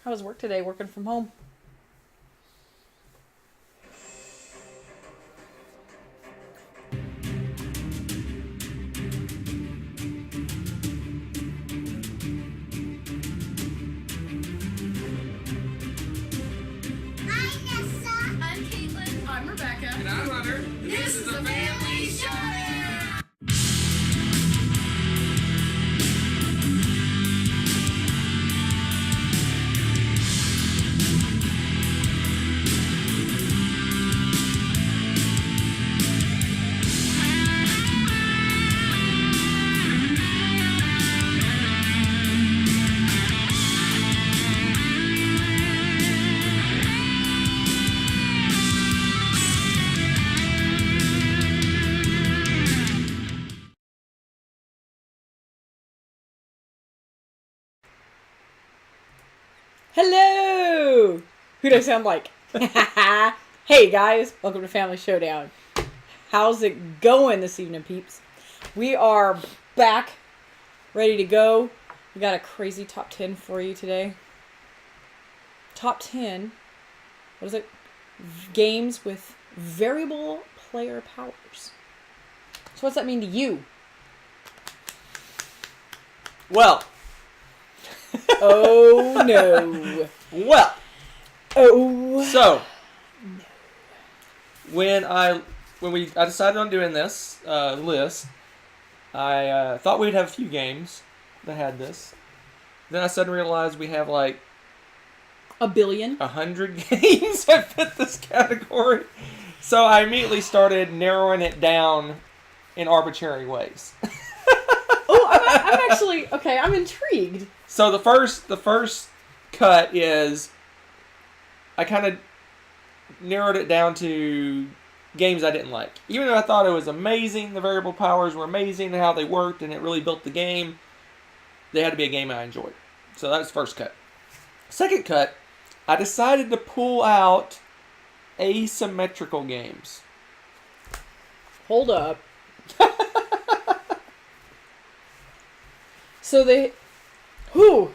How was work today, working from home? I'm Caitlin. I'm Rebecca. And I'm Hunter. This is the Family Showdown. Hello! Who do I sound like? Hey guys, welcome to Family Showdown. How's it going this evening, peeps? We are back, ready to go. We got a crazy top 10 for you today. Top 10, what is it? Games with variable player powers. So what's that mean to you? Well, Oh no. well. Oh. So, when I decided on doing this list, I thought we'd have a few games that had this. Then I suddenly realized we have like A billion? 100 games that fit this category. So I immediately started narrowing it down in arbitrary ways. Oh, I'm actually okay. I'm intrigued. So the first cut is I kind of narrowed it down to games I didn't like. Even though I thought it was amazing, the variable powers were amazing, and how they worked, and it really built the game, they had to be a game I enjoyed. So that was the first cut. Second cut, I decided to pull out asymmetrical games. Hold up. So they, oh,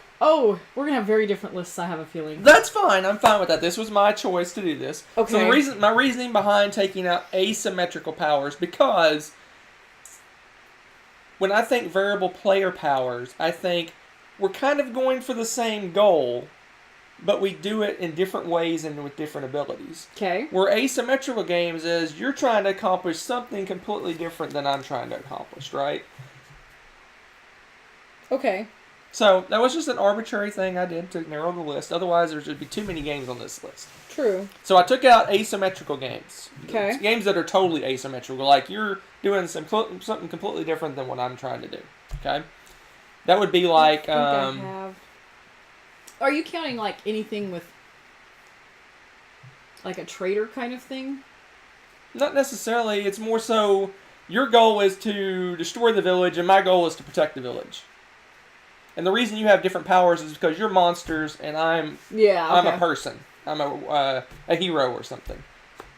we're gonna have very different lists. I have a feeling. That's fine. I'm fine with that. This was my choice to do this. Okay. So my reasoning behind taking out asymmetrical powers, because when I think variable player powers, I think we're kind of going for the same goal, but we do it in different ways and with different abilities. Okay. Where asymmetrical games is you're trying to accomplish something completely different than I'm trying to accomplish, right? Okay. So that was just an arbitrary thing I did to narrow the list. Otherwise, there would be too many games on this list. True. So I took out asymmetrical games. Okay. It's games that are totally asymmetrical. Like you're doing something completely different than what I'm trying to do. Okay. That would be like. I think I have. Are you counting like anything with like a traitor kind of thing? Not necessarily. It's more so your goal is to destroy the village, and my goal is to protect the village. And the reason you have different powers is because you're monsters, and I'm a person. I'm a hero or something. Okay.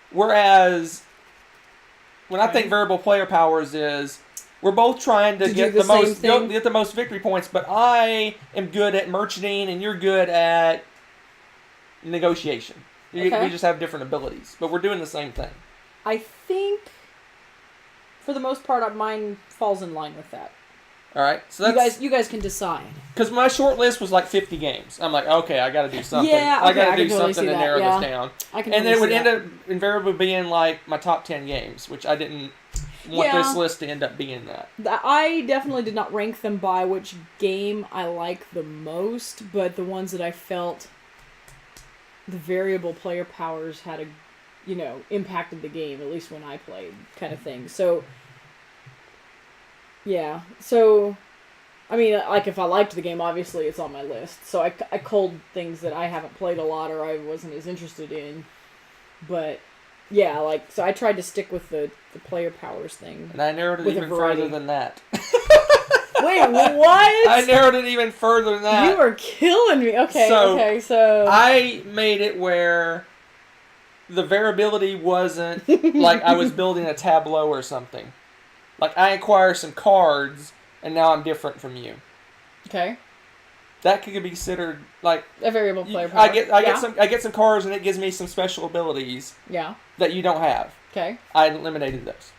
Whereas when I think variable player powers is we're both trying to get the most victory points, but I am good at merchanting and you're good at negotiation. Okay. We just have different abilities, but we're doing the same thing. I think, for the most part, mine falls in line with that. All right, so that's You guys can decide. because my short list was like 50 games. I'm like, okay, I got to do something. Yeah, okay, I got I to do can totally something see to that, narrow yeah. this down. I can. And then it would totally see end up invariably being like my top 10 games, which I didn't want this list to end up being that. I definitely did not rank them by which game I like the most, but the ones that I felt the variable player powers had impacted the game, at least when I played, kind of thing. So, yeah. So, I mean, like, if I liked the game, obviously it's on my list. So I culled things that I haven't played a lot or I wasn't as interested in. But, yeah, like, so I tried to stick with the player powers thing. And I narrowed it With a even variety. further than that. Wait, what? I narrowed it even further than that. You are killing me. Okay, So, so... I made it where the variability wasn't like I was building a tableau or something. Like I acquire some cards, and now I'm different from you. Okay. that could be considered like A variable player power. I get Yeah. some cars and it gives me some special abilities Yeah. that you don't have. Okay. I eliminated those.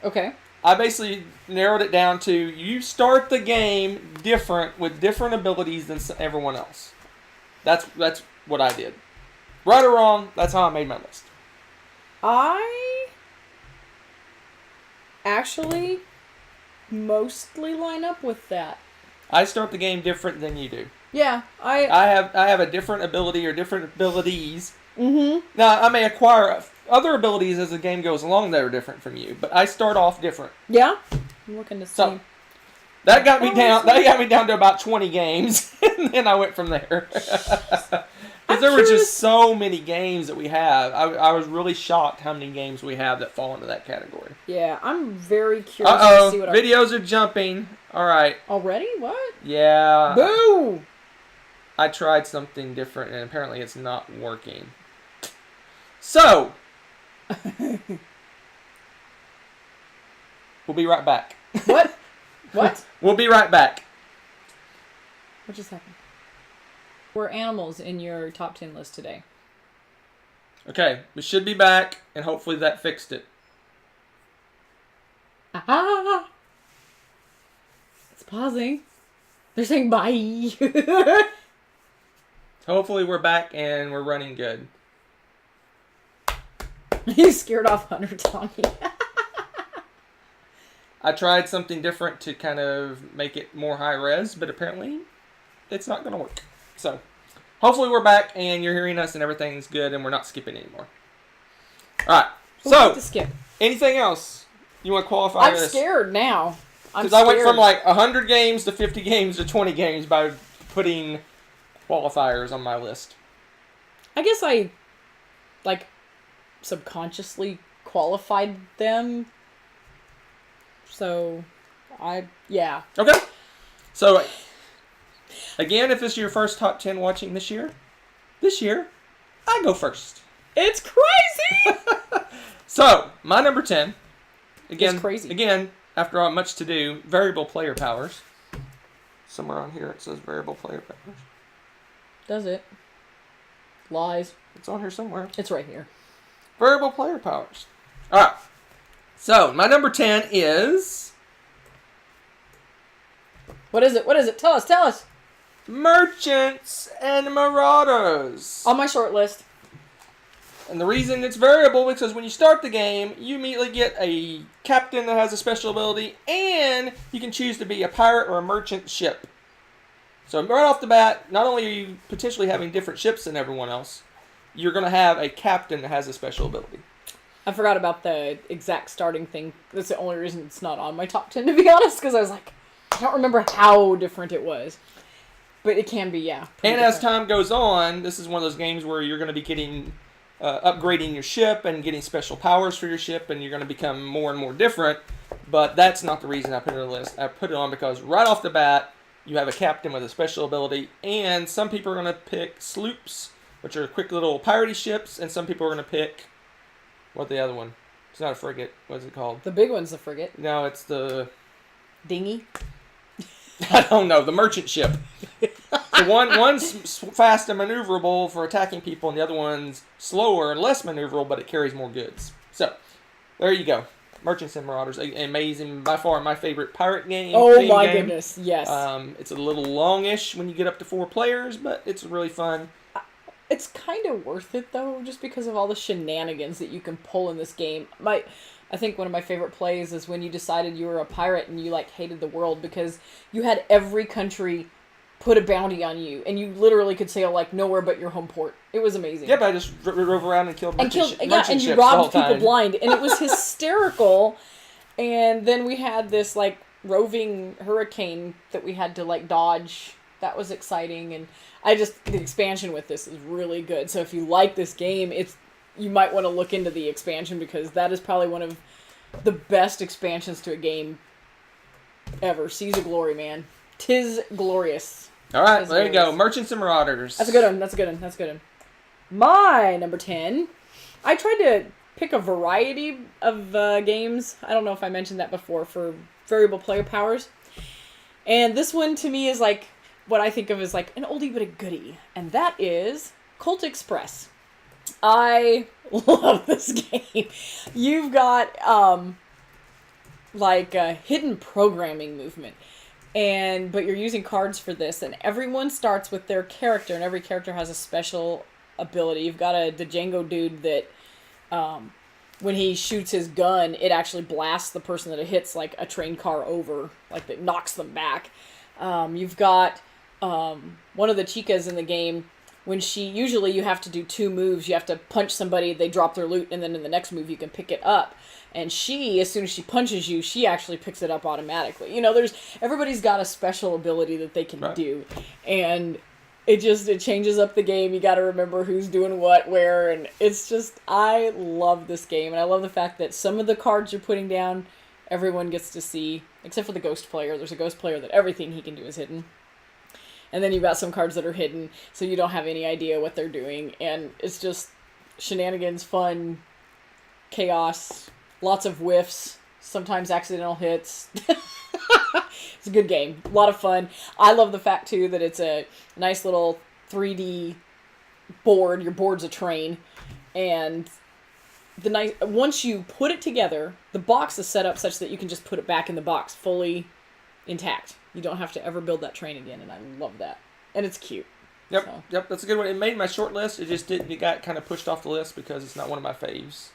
Okay. I basically narrowed it down to you start the game different with different abilities than everyone else. That's what I did. Right or wrong, that's how I made my list. I actually mostly line up with that. I start the game different than you do. Yeah, I have a different ability or different abilities. mm-hmm. Now I may acquire other abilities as the game goes along that are different from you, but I start off different. Yeah. I'm looking to see. So that got me down. That got me down to about 20 games, and then I went from there. Because there were curious. just so many games that we have. I was really shocked how many games we have that fall into that category. Yeah, I'm very curious to Uh-oh. see what Videos are jumping. All right. Already? What? Yeah. Boo! I tried something different, and apparently it's not working. So, we'll be right back. What? What? We'll be right back. What just happened? Were animals in your top 10 list today? Okay, we should be back, and hopefully that fixed it. Ah! It's pausing. They're saying bye. Hopefully we're back and we're running good. You scared off Hunter Tommy. I tried something different to kind of make it more high res, but apparently it's not going to work. So, hopefully we're back and you're hearing us and everything's good and we're not skipping anymore. Alright, We'll have to so, skip. anything else you want to qualify I'm this? scared now. Because I went from like 100 games to 50 games to 20 games by putting qualifiers on my list. I guess I, like, subconsciously qualified them. So, yeah. Okay. So, again, if this is your first top 10 watching this year, I go first. It's crazy! So, my number 10. Again, It's crazy. Again, after all much to do, variable player powers. Somewhere on here it says variable player powers. Does it? Lies. It's on here somewhere. It's right here. Variable player powers. Alright. So, my number 10 is What is it? What is it? Tell us. Merchants and Marauders. On my short list. And the reason it's variable because when you start the game, you immediately get a captain that has a special ability, and you can choose to be a pirate or a merchant ship. So right off the bat, not only are you potentially having different ships than everyone else, you're going to have a captain that has a special ability. I forgot about the exact starting thing. That's the only reason it's not on my top 10, to be honest, because I was like, I don't remember how different it was. But it can be, yeah. And as time goes on, this is one of those games where you're going to be getting upgrading your ship and getting special powers for your ship, and you're going to become more and more different. But that's not the reason I put it on the list. I put it on because right off the bat, you have a captain with a special ability, and some people are going to pick sloops, which are quick little piratey ships, and some people are going to pick, what's the other one? It's not a frigate. What is it called? The big one's the frigate. No, it's the... Dinghy. I don't know, the merchant ship. The one's fast and maneuverable for attacking people, and the other one's slower and less maneuverable, but it carries more goods. So, there you go. Merchants and Marauders, amazing, by far my favorite pirate game. Oh theme my game. goodness, yes. It's a little longish when you get up to 4 players, but it's really fun. It's kind of worth it, though, just because of all the shenanigans that you can pull in this game. I think one of my favorite plays is when you decided you were a pirate and you, like, hated the world because you had every country put a bounty on you, and you literally could sail, like, nowhere but your home port. It was amazing. Yeah, but I just drove around and killed merchant ships and you the robbed whole people time. blind, and it was hysterical. And then we had this, like, roving hurricane that we had to, like, dodge. That was exciting, and the expansion with this is really good. So if you like this game, you might want to look into the expansion, because that is probably one of the best expansions to a game ever. Seas of Glory, man. 'Tis glorious. All right, Tis there you go. glorious. Merchants and Marauders. That's a good one. My number 10. I tried to pick a variety of games. I don't know if I mentioned that before, for variable player powers. And this one to me is like what I think of as like an oldie but a goodie, and that is Colt Express. I love this game. You've got like a hidden programming movement, but you're using cards for this, and everyone starts with their character, and every character has a special ability. You've got the Django dude that when he shoots his gun, it actually blasts the person that it hits like a train car over, like that knocks them back. You've got one of the chicas in the game. When usually you have to do 2 moves. You have to punch somebody, they drop their loot, and then in the next move you can pick it up. And as soon as she punches you, she actually picks it up automatically. You know, everybody's got a special ability that they can do. And it changes up the game. You got to remember who's doing what, where, and it's just, I love this game. And I love the fact that some of the cards you're putting down, everyone gets to see, except for the ghost player. There's a ghost player that everything he can do is hidden. And then you've got some cards that are hidden, so you don't have any idea what they're doing. And it's just shenanigans, fun, chaos, lots of whiffs, sometimes accidental hits. It's a good game. A lot of fun. I love the fact, too, that it's a nice little 3D board. Your board's a train. And once you put it together, the box is set up such that you can just put it back in the box fully intact. You don't have to ever build that train again, and I love that. And it's cute. Yep, that's a good one. It made my short list. It just didn't. It got kind of pushed off the list because it's not one of my faves.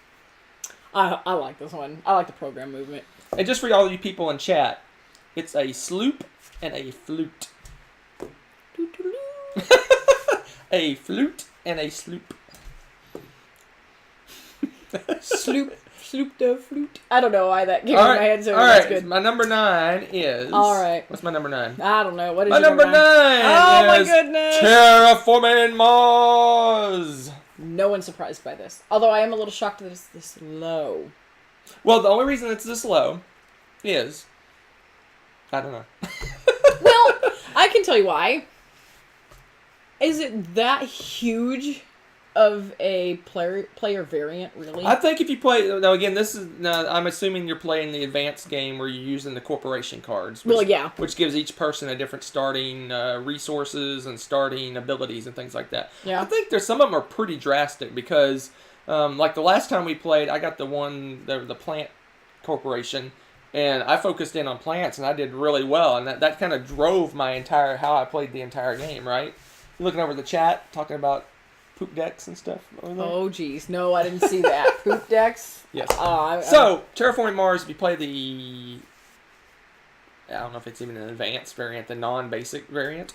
I like this one. I like the program movement. And just for all you people in chat, it's a sloop and a flute. A flute and a sloop. Sloop the flute. I don't know why that came in my head, so that's good. My number 9 is... All right. What's my number 9? I don't know. What is my your number 9? Oh, my is goodness. Terraforming Mars. No one's surprised by this. Although I am a little shocked that it's this low. Well, the only reason it's this low is... I don't know. Well, I can tell you why. Is it that huge of a player variant, really? I think if you play... Now, again, I'm assuming you're playing the advanced game where you're using the corporation cards. Which gives each person a different starting resources and starting abilities and things like that. Yeah. I think some of them are pretty drastic because, like the last time we played, I got the plant corporation, and I focused in on plants, and I did really well. And that kind of drove how I played the entire game, right? You're looking over the chat, talking about poop decks and stuff. Oh, geez. No, I didn't see that. Poop decks? Yes. So, Terraforming Mars, if you play the... I don't know if it's even an advanced variant, the non-basic variant.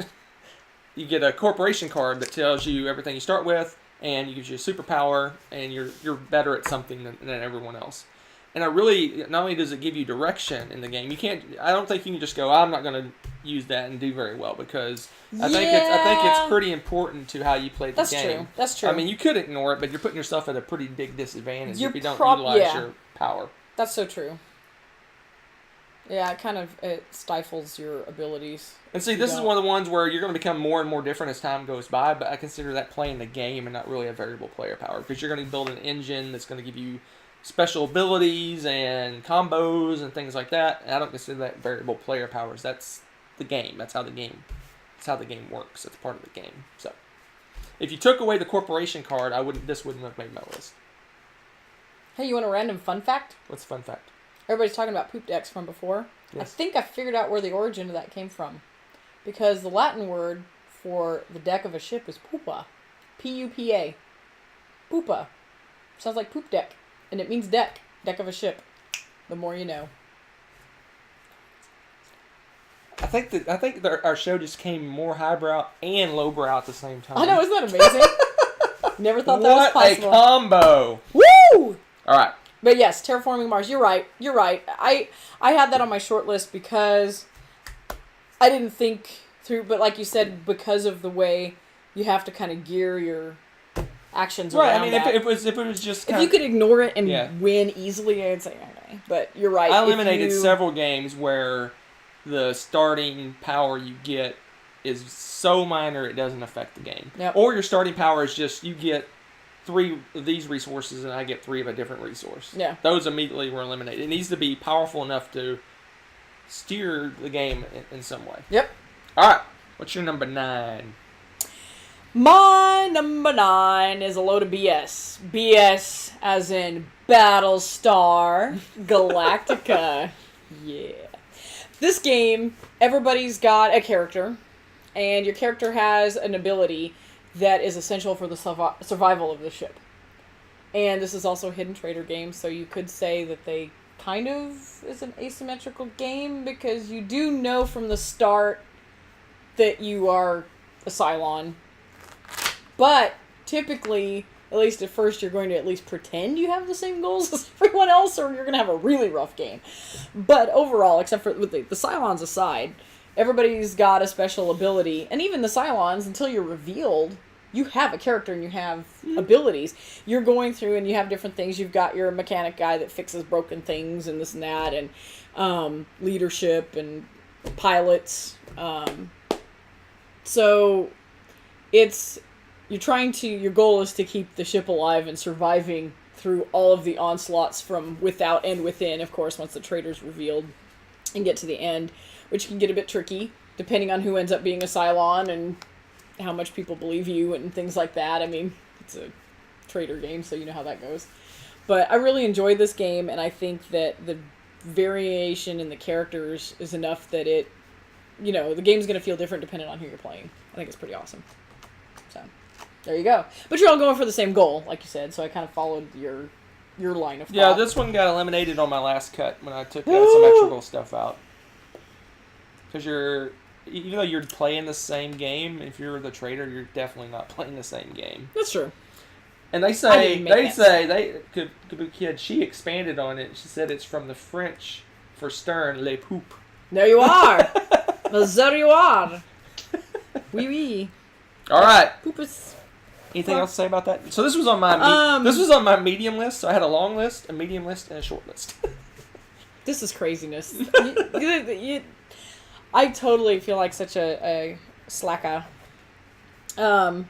You get a corporation card that tells you everything you start with, and it gives you a superpower, and you're better at something than everyone else. And not only does it give you direction in the game, I don't think you can just go, I'm not going to use that and do very well, because I think it's pretty important to how you play the game. That's true. I mean, you could ignore it, but you're putting yourself at a pretty big disadvantage if you don't utilize your power. That's so true. Yeah, it stifles your abilities. And see, this is one of the ones where you're going to become more and more different as time goes by, but I consider that playing the game and not really a variable player power, because you're going to build an engine that's going to give you special abilities and combos and things like that. And I don't consider that variable player powers. That's the game. That's how the game works. It's part of the game. So, if you took away the corporation card, this wouldn't have made my list. Hey, you want a random fun fact? What's the fun fact? Everybody's talking about poop decks from before. Yes. I think I figured out where the origin of that came from. Because the Latin word for the deck of a ship is pupa. P-U-P-A. Pupa. Sounds like poop deck. And it means deck of a ship. The more you know. I think our show just came more highbrow and lowbrow at the same time. I know, isn't that amazing? Never thought that was possible. What a combo! Woo! All right. But yes, Terraforming Mars. You're right. I had that on my short list because I didn't think through. But like you said, because of the way you have to kind of gear your actions around right. I mean, that. if it was just if you could ignore it and win easily, I'd say okay. But you're right. I eliminated several games where the starting power you get is so minor it doesn't affect the game. Yep. Or your starting power is just you get 3 of these resources and I get 3 of a different resource. Yeah. Those immediately were eliminated. It needs to be powerful enough to steer the game in some way. Yep. All right. What's your number 9? My number 9 is a load of BS. BS as in Battlestar Galactica. Yeah. This game, everybody's got a character, and your character has an ability that is essential for the survival of the ship. And this is also a hidden trader game, so you could say that they kind of is an asymmetrical game, because you do know from the start that you are a Cylon. But typically, at least at first, you're going to at least pretend you have the same goals as everyone else, or you're going to have a really rough game. But overall, except for with the Cylons aside, everybody's got a special ability. And even the Cylons, until you're revealed, you have a character and you have abilities. You're going through and you have different things. You've got your mechanic guy that fixes broken things and this and that, and leadership and pilots. So it's... your goal is to keep the ship alive and surviving through all of the onslaughts from without and within, of course, once the traitor's revealed, and get to the end, which can get a bit tricky, depending on who ends up being a Cylon and how much people believe you and things like that. I mean, it's a traitor game, so you know how that goes. But I really enjoyed this game, and I think that the variation in the characters is enough that it, the game's going to feel different depending on who you're playing. I think it's pretty awesome. So... there you go. But you're all going for the same goal, like you said, so I kind of followed your line of thought. Yeah, this one got eliminated on my last cut when I took the asymmetrical stuff out. Because even though you're playing the same game, if you're the trader, you're definitely not playing the same game. That's true. And they kid, she expanded on it. She said it's from the French for stern, le poupe. There you are. There you are. Oui, oui. All right. Poopus. Anything else to say about that? So this was on my medium list. So I had a long list, a medium list, and a short list. This is craziness. I totally feel like such a slacker. All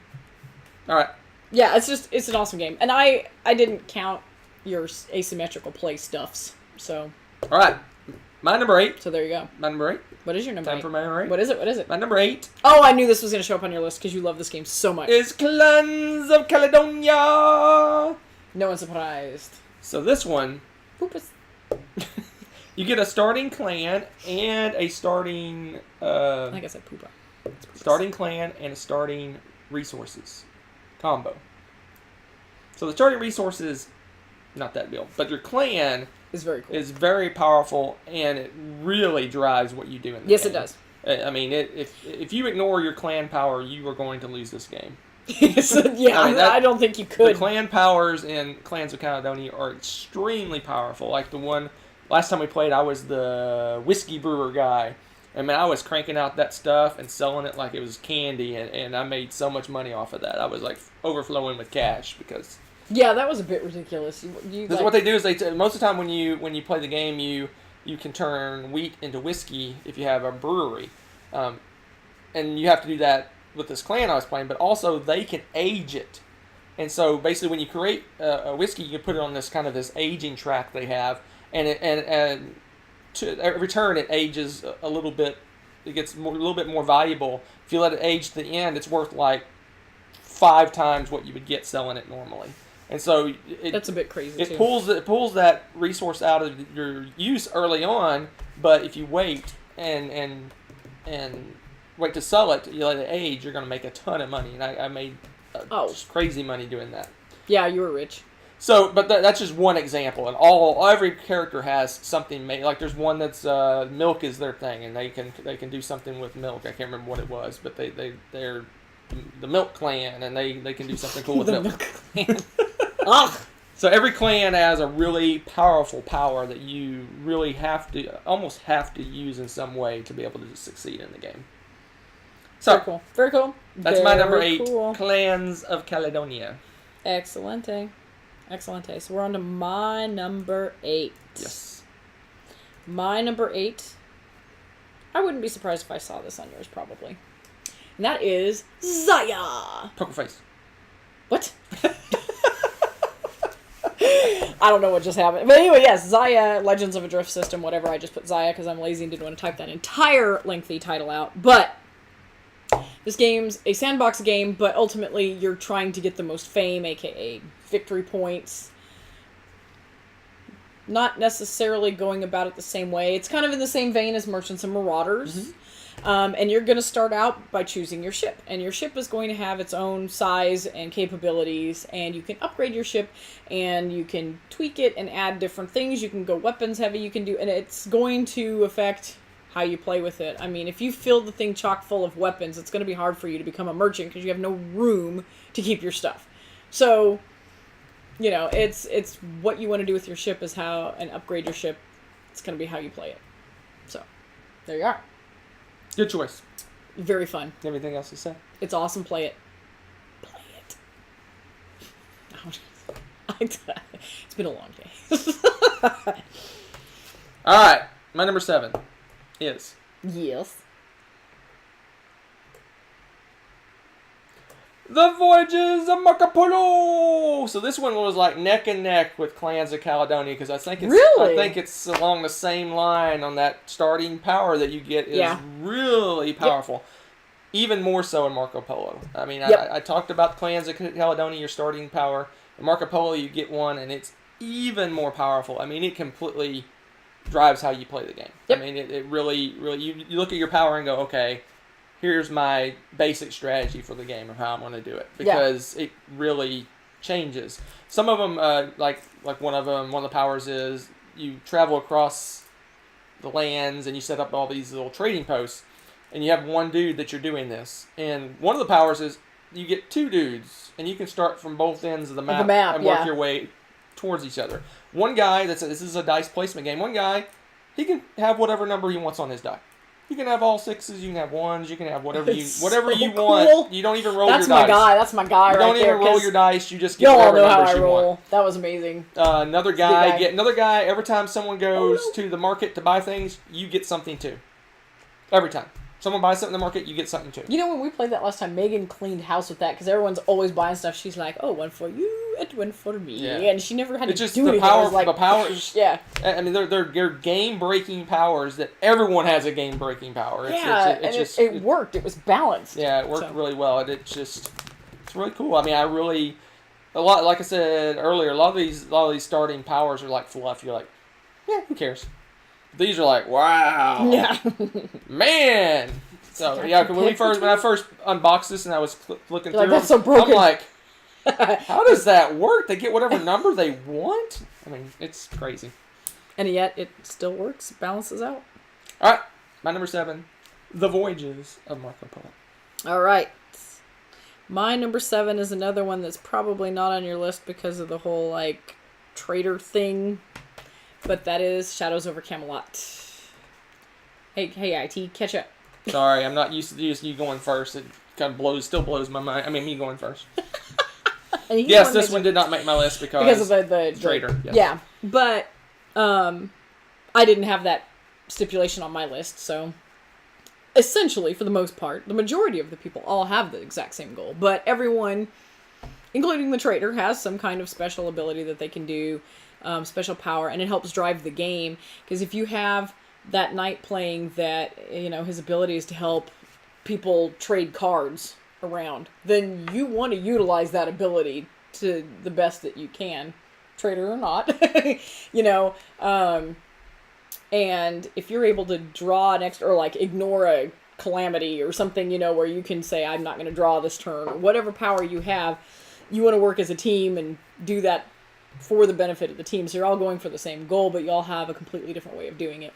right. Yeah, it's an awesome game, and I didn't count your asymmetrical play stuffs. So. All right. My number 8. So there you go. My number 8. What is your number 8? Time for my number 8. What is it? My number 8. Oh, I knew this was going to show up on your list because you love this game so much. Is Clans of Caledonia. No one's surprised. So this one, Poopus. you get a starting clan and a starting... I think I said poopa. Starting clan and a starting resources combo. So the starting resources, not that deal, but your clan... is very cool. Is very powerful, and it really drives what you do in the game. Yes, it does. I mean, if you ignore your clan power, you are going to lose this game. So, yeah, I don't think you could. The clan powers in Clans of Caledonia are extremely powerful. Like the one, last time we played, I was the whiskey brewer guy. And man, I was cranking out that stuff and selling it like it was candy, and I made so much money off of that. I was like overflowing with cash because... yeah, that was a bit ridiculous. Because what they do is most of the time when you play the game, you can turn wheat into whiskey if you have a brewery, and you have to do that with this clan I was playing. But also they can age it, and so basically when you create a whiskey, you can put it on this aging track they have, and to every turn it ages a little bit. It gets a little bit more valuable. If you let it age to the end, it's worth like 5 times what you would get selling it normally. And so that's a bit crazy. It pulls that resource out of your use early on, but if you wait and wait to sell it, you let it age, you're going to make a ton of money. And I made just crazy money doing that. Yeah, you were rich. So, but that's just one example, and every character has something made. Like there's one that's milk is their thing, and they can do something with milk. I can't remember what it was, but they're the Milk Clan, and they can do something cool with milk. Clan. Ugh. So every clan has a really powerful power that you really almost have to use in some way to be able to succeed in the game. So very cool. Very cool. That's my number 8. Cool. Clans of Caledonia. Excellente. So we're on to my number 8. Yes. My number 8. I wouldn't be surprised if I saw this on yours, probably. And that is Xayah. Poker face. What? I don't know what just happened. But anyway, yes, Xayah, Legends of a Drift System, whatever. I just put Xayah because I'm lazy and didn't want to type that entire lengthy title out. But This game's a sandbox game, but ultimately you're trying to get the most fame, aka victory points. Not necessarily going about it the same way. It's kind of in the same vein as Merchants and Marauders. And you're going to start out by choosing your ship. And your ship is going to have its own size and capabilities. And you can upgrade your ship and you can tweak it and add different things. You can go weapons heavy. You can do... And it's going to affect how you play with it. I mean, if you fill the thing chock full of weapons, it's going to be hard for you to become a merchant because you have no room to keep your stuff. So, you know, it's what you want to do with your ship is how... And upgrade your ship. It's going to be how you play it. So, there you are. Good choice. Very fun. Anything else to say? It's awesome. Play it. Play it. It's been a long day. All right. My number 7 is... Yes. The Voyages of Marco Polo. So this one was like neck and neck with Clans of Caledonia because I think it's along the same line on that starting power that you get is really powerful. Yep. Even more so in Marco Polo. I mean, I talked about Clans of Caledonia, your starting power. In Marco Polo, you get one and it's even more powerful. I mean, it completely drives how you play the game. Yep. I mean, it really, you look at your power and go, okay, here's my basic strategy for the game of how I'm going to do it because it really changes. Some of them, like one of the powers is you travel across the lands and you set up all these little trading posts, and you have one dude that you're doing this. And one of the powers is you get 2 dudes, and you can start from both ends of the map and work your way towards each other. One guy, this is a dice placement game. One guy, he can have whatever number he wants on his die. You can have all 6s, you can have 1s, you can have whatever you want. You don't even roll your dice. That's my guy you right there. don't even roll your dice, you just get y'all whatever know how numbers I you roll. want. That was amazing. Another guy, every time someone goes to the market to buy things, you get something too. Every time. Someone buys something in the market, you get something too. You know, when we played that last time, Megan cleaned house with that because everyone's always buying stuff. She's like, oh, one for you and one for me. Yeah. And she never had to do anything. The powers. Yeah. I mean, they're game-breaking powers that everyone has a game-breaking power. It worked. It was balanced. Yeah, it worked really well. It's really cool. I mean, like I said earlier, a lot of these starting powers are like fluff. You're like, yeah, who cares? These are like, wow, yeah, man. So yeah, when I first unboxed this and I was looking through, that's so broken. I'm like, how does that work? They get whatever number they want. I mean, it's crazy. And yet it still works, balances out. All right, my number 7, The Voyages of Marco Polo. All right, my number 7 is another one that's probably not on your list because of the whole like traitor thing. But that is Shadows over Camelot. Hey, IT, catch up. Sorry, I'm not used to you going first. It kind of still blows my mind. I mean, me going first. Yes, this one did not make my list because of the traitor. Yes. Yeah, but I didn't have that stipulation on my list, so essentially, for the most part, the majority of the people all have the exact same goal. But everyone, including the traitor, has some kind of special ability that they can do. Special power, and it helps drive the game, because if you have that knight playing that, you know, his ability is to help people trade cards around, then you want to utilize that ability to the best that you can, traitor or not. You know, and if you're able to draw an extra, or like ignore a calamity or something, you know, where you can say, I'm not going to draw this turn, or whatever power you have, you want to work as a team and do that for the benefit of the team. So you're all going for the same goal, but you all have a completely different way of doing it.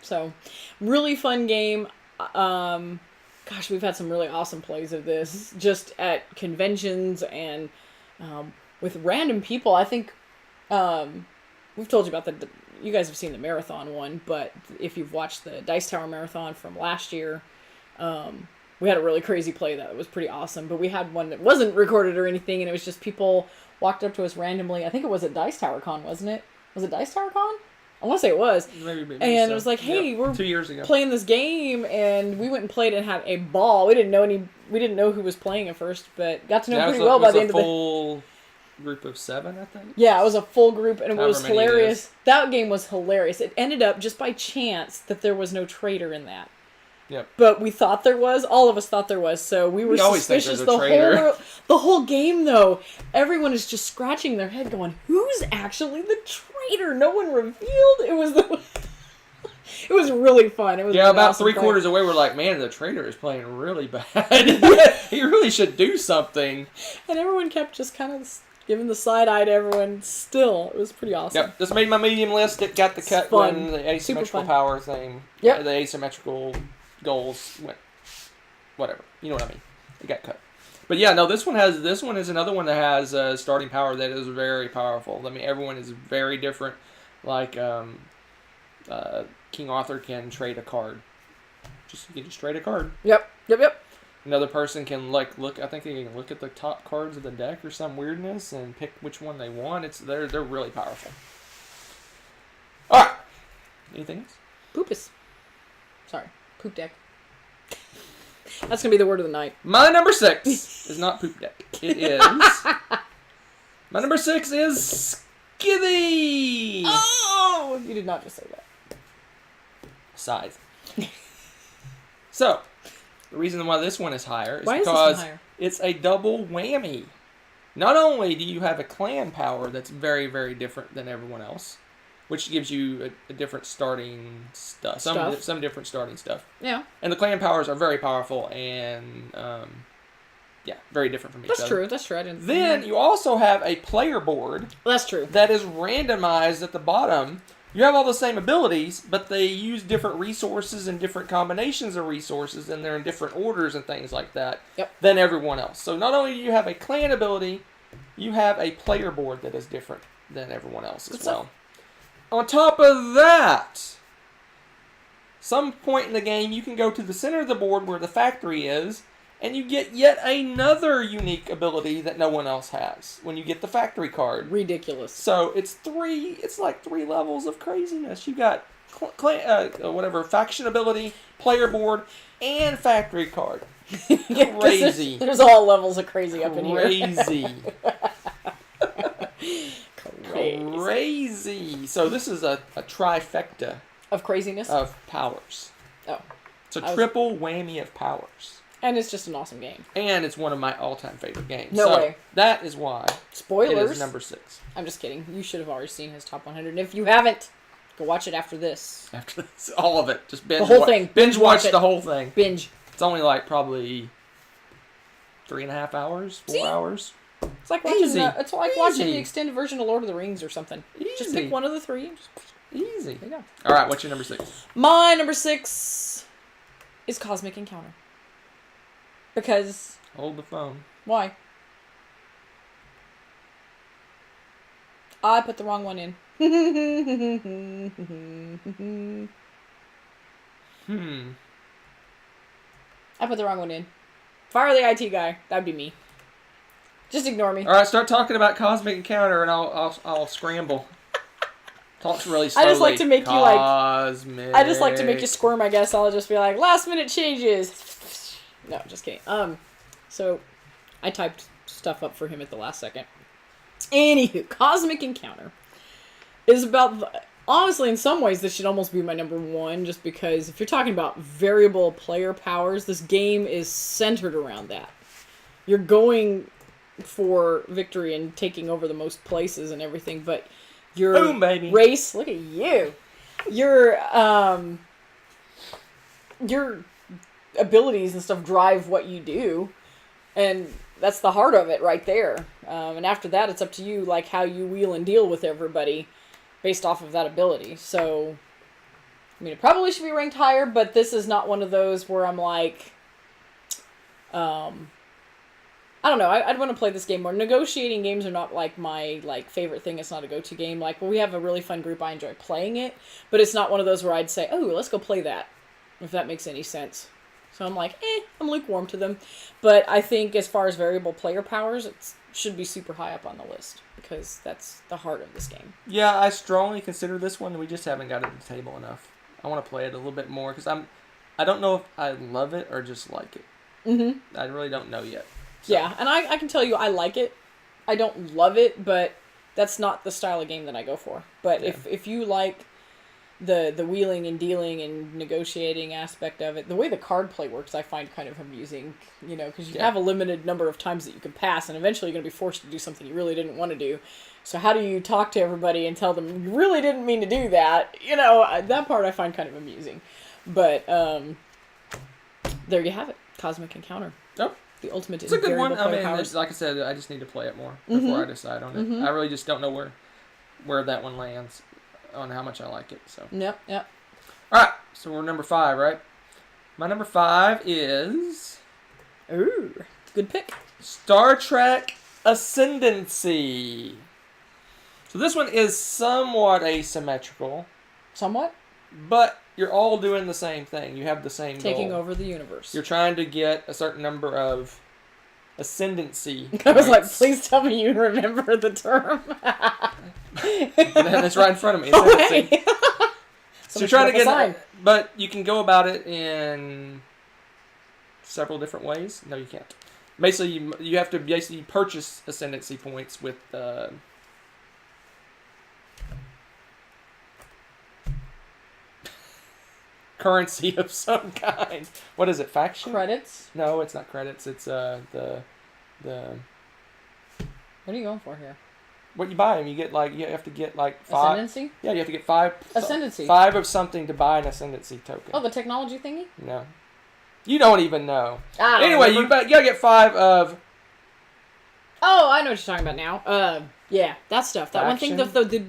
So, really fun game. Gosh, we've had some really awesome plays of this, just at conventions and with random people. I think we've told you about you guys have seen the marathon one, but if you've watched the Dice Tower Marathon from last year, we had a really crazy play that was pretty awesome. But we had one that wasn't recorded or anything, and it was just people walked up to us randomly. I think it was at Dice Tower Con, wasn't it? Was it Dice Tower Con? I want to say it was. Maybe and so. It was like, hey, we're 2 years ago playing this game, and we went and played and had a ball. We didn't know who was playing at first, but got to know pretty well by the end of the full group of 7, I think. Yeah, it was a full group, and it was However many it hilarious. is. That game was hilarious. It ended up just by chance that there was no traitor in that. Yep. But we thought there was. All of us thought there was. So we were We always think suspicious there's a traitor. the whole game, though. Everyone is just scratching their head going, who's actually the traitor? No one revealed. It was it was really fun. It was Yeah, really about awesome 3/4 away, we're like, man, the traitor is playing really bad. He really should do something. And everyone kept just kind of giving the side eye to everyone still. It was pretty awesome. Yep, this made my medium list. It got the It's cut fun. when the Super asymmetrical fun. power thing, Yep. the asymmetrical goals went, whatever. You know what I mean. It got cut. But yeah, no, this one is another one that has starting power that is very powerful. I mean, everyone is very different. Like, King Arthur can trade a card. You can just trade a card. Yep. Another person can look. I think they can look at the top cards of the deck or some weirdness and pick which one they want. They're really powerful. All right. Anything else? Poopus. Sorry. Poop deck. That's going to be the word of the night. My number 6 is not poop deck. It is. My number 6 is Skithy. Oh! You did not just say that. Size. So, the reason why this one is higher is Why is this because one higher? it's a double whammy. Not only do you have a clan power that's very, very different than everyone else, which gives you a different starting stuff. Some different starting stuff. Yeah. And the clan powers are very powerful and, very different from each other. That's true. I didn't. Then you also have a player board That's true. that is randomized at the bottom. You have all the same abilities, but they use different resources and different combinations of resources, and they're in different orders and things like that than everyone else. So not only do you have a clan ability, you have a player board that is different than everyone else as well. On top of that, some point in the game, you can go to the center of the board where the factory is, and you get yet another unique ability that no one else has when you get the factory card. Ridiculous. So it's like 3 levels of craziness. You got faction ability, player board, and factory card. Crazy. There's all levels of crazy up in here. Crazy. So this is a trifecta Of craziness? of powers. Oh. It's a triple whammy of powers. And it's just an awesome game. And it's one of my all-time favorite games. No way. That is why Spoilers. it is number 6. I'm just kidding. You should have already seen his top 100. And if you haven't, go watch it after this. After this, all of it. Just binge The whole thing. Binge watch it. the whole thing. Binge. It's only probably 3.5 hours, 4 hours. It's like watching Easy. it's like watching Easy. the extended version of Lord of the Rings or something. Just Easy. pick one of the 3. Easy. There you go. All right, what's your number 6? My number 6 is Cosmic Encounter. Because Hold the phone. why? I put the wrong one in. I put the wrong one in. Fire the IT guy. That'd be me. Just ignore me. All right, start talking about Cosmic Encounter, and I'll scramble. Talk really slowly. I just like to make you like. Cosmic. I just like to make you squirm. I guess I'll just be like, last minute changes. No, just kidding. So I typed stuff up for him at the last second. Anywho, Cosmic Encounter is about. Honestly, in some ways, this should almost be my number 1, just because if you're talking about variable player powers, this game is centered around that. You're going for victory and taking over the most places and everything, but your Boom, baby. race, look at you. Your abilities and stuff drive what you do, and that's the heart of it right there. And after that, it's up to you, like how you wheel and deal with everybody based off of that ability. So, I mean, it probably should be ranked higher, but this is not one of those where I'm like, I don't know. I'd want to play this game more. Negotiating games are not like my favorite thing. It's not a go-to game. Like, when we have a really fun group, I enjoy playing it, but it's not one of those where I'd say, oh, let's go play that, if that makes any sense. So I'm like, I'm lukewarm to them. But I think as far as variable player powers, it should be super high up on the list, because that's the heart of this game. Yeah, I strongly consider this one. We just haven't got it to the table enough. I want to play it a little bit more, because I don't know if I love it or just like it. Mm-hmm. I really don't know yet. So. Yeah, and I can tell you I like it. I don't love it, but that's not the style of game that I go for. But if you like the wheeling and dealing and negotiating aspect of it. The way the card play works, I find kind of amusing, you know, because you have a limited number of times that you can pass, and eventually you're going to be forced to do something you really didn't want to do. So how do you talk to everybody and tell them you really didn't mean to do that? You know, that part I find kind of amusing. But there you have it, Cosmic Encounter. Oh, the ultimate. it's a good one. I mean, powers. like I said, I just need to play it more before I decide on it. I really just don't know where that one lands on how much I like it. So. Yep. All right, so we're number 5, right? My number 5 is Ooh, good pick. Star Trek Ascendancy. So this one is somewhat asymmetrical, Somewhat but you're all doing the same thing. You have the same taking goal. over the universe. You're trying to get a certain number of ascendancy. I was like, points. please tell me you remember the term. It's right in front of me. Ascendancy. Okay. So you're trying to Someone put up a get, but you can go about it in several different ways. No, you can't. Basically, you have to basically purchase ascendancy points with currency of some kind. What is it? Faction? Credits. No, it's not credits. It's the What are you going for here? what you buy them. You have to get like 5. Ascendancy? Yeah, you have to get 5. Ascendancy. 5 of something to buy an ascendancy token. Oh, the technology thingy? No, you don't even know. I don't Anyway, remember. you gotta get 5 of. Oh, I know what you're talking about now. Yeah, that stuff. That one thing, the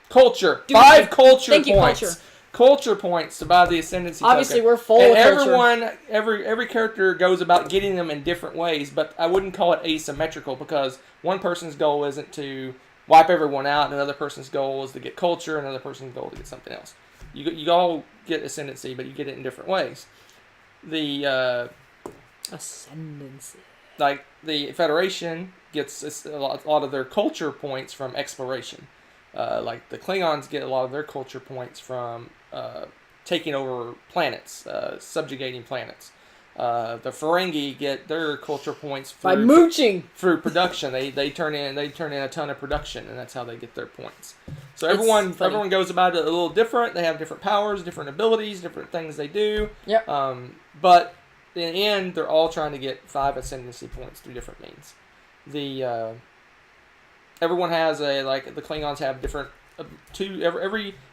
Culture. Do 5 it. culture Thank you, points. culture. Culture points to buy the ascendancy obviously token. we're full And of culture. everyone, every character goes about getting them in different ways, but I wouldn't call it asymmetrical because one person's goal isn't to wipe everyone out, and another person's goal is to get culture, and another person's goal to get something else. You all get ascendancy, but you get it in different ways. The Ascendancy. like the Federation gets a lot of their culture points from exploration. Like the Klingons get a lot of their culture points from taking over planets, subjugating planets. The Ferengi get their culture points By mooching. through production. They turn in a ton of production, and that's how they get their points. So It's funny. everyone goes about it a little different. They have different powers, different abilities, different things they do. Yep. But in the end, they're all trying to get 5 ascendancy points through different means. Everyone has the Klingons have different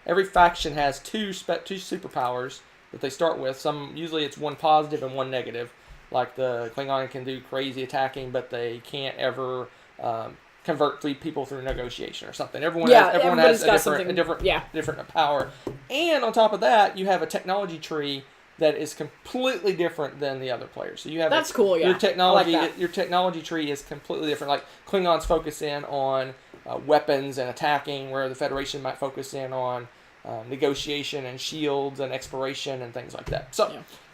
every faction has two superpowers that they start with. Usually it's one positive and one negative. Like the Klingon can do crazy attacking, but they can't ever convert people through negotiation or something. Everyone has a different power. And on top of that, you have a technology tree that is completely different than the other players. So you have That's cool. Yeah, your technology. I like that. Your technology tree is completely different. Like Klingons focus in on weapons and attacking, where the Federation might focus in on negotiation and shields and exploration and things like that.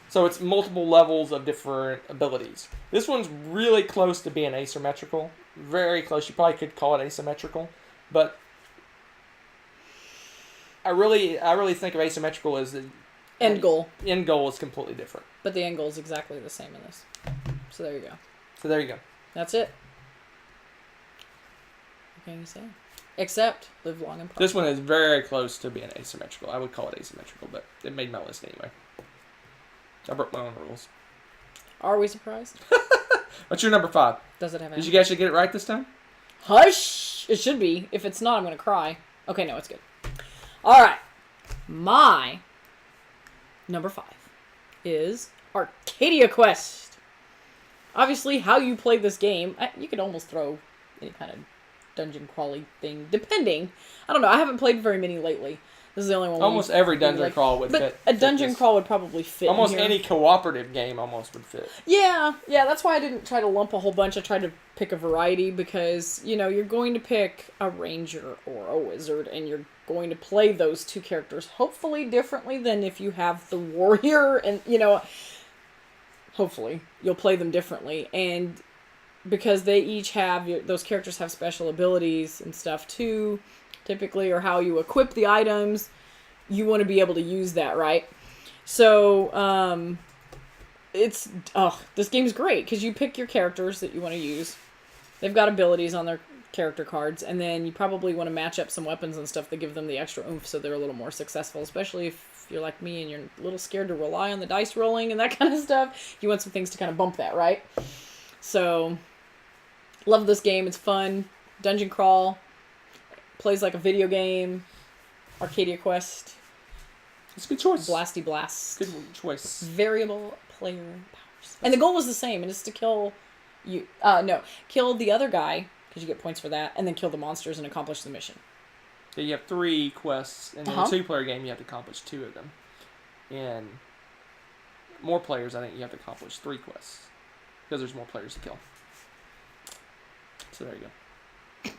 So it's multiple levels of different abilities. This one's really close to being asymmetrical. Very close. You probably could call it asymmetrical, but I really think of asymmetrical as the End goal. End goal is completely different. But the end goal is exactly the same in this. So there you go. That's it. What can you say? Except live long and prosper. This one is very close to being asymmetrical. I would call it asymmetrical, but it made my list anyway. I broke my own rules. Are we surprised? What's your number 5? Does it have Did you actually get it right this time? Hush! It should be. If it's not, I'm going to cry. Okay, no, it's good. All right. My number 5 is Arcadia Quest. Obviously, how you play this game, you could almost throw any kind of dungeon crawly thing, depending. I don't know. I haven't played very many lately. This is the only one. Almost every dungeon crawl would fit. But a dungeon crawl would probably fit. Almost in here. any cooperative game almost would fit. Yeah, that's why I didn't try to lump a whole bunch. I tried to pick a variety because, you're going to pick a ranger or a wizard, and you're going to play those two characters hopefully differently than if you have the warrior, and, hopefully you'll play them differently. And because they each have, those characters have special abilities and stuff too, typically, or how you equip the items, you want to be able to use that, right? So, this game's great because you pick your characters that you want to use. They've got abilities on their character cards, and then you probably want to match up some weapons and stuff that give them the extra oomph so they're a little more successful, especially if you're like me and you're a little scared to rely on the dice rolling and that kind of stuff. You want some things to kind of bump that, right? So, love this game. It's fun. Dungeon crawl. Plays like a video game. Arcadia Quest. It's a good choice. Blasty Blast. Good choice. Variable player powers. And the goal was the same, and it's to kill you. Kill the other guy, because you get points for that, and then kill the monsters and accomplish the mission. Yeah, you have 3 quests, and in a 2-player game, you have to accomplish 2 of them. In more players, I think you have to accomplish 3 quests, because there's more players to kill. So there you go.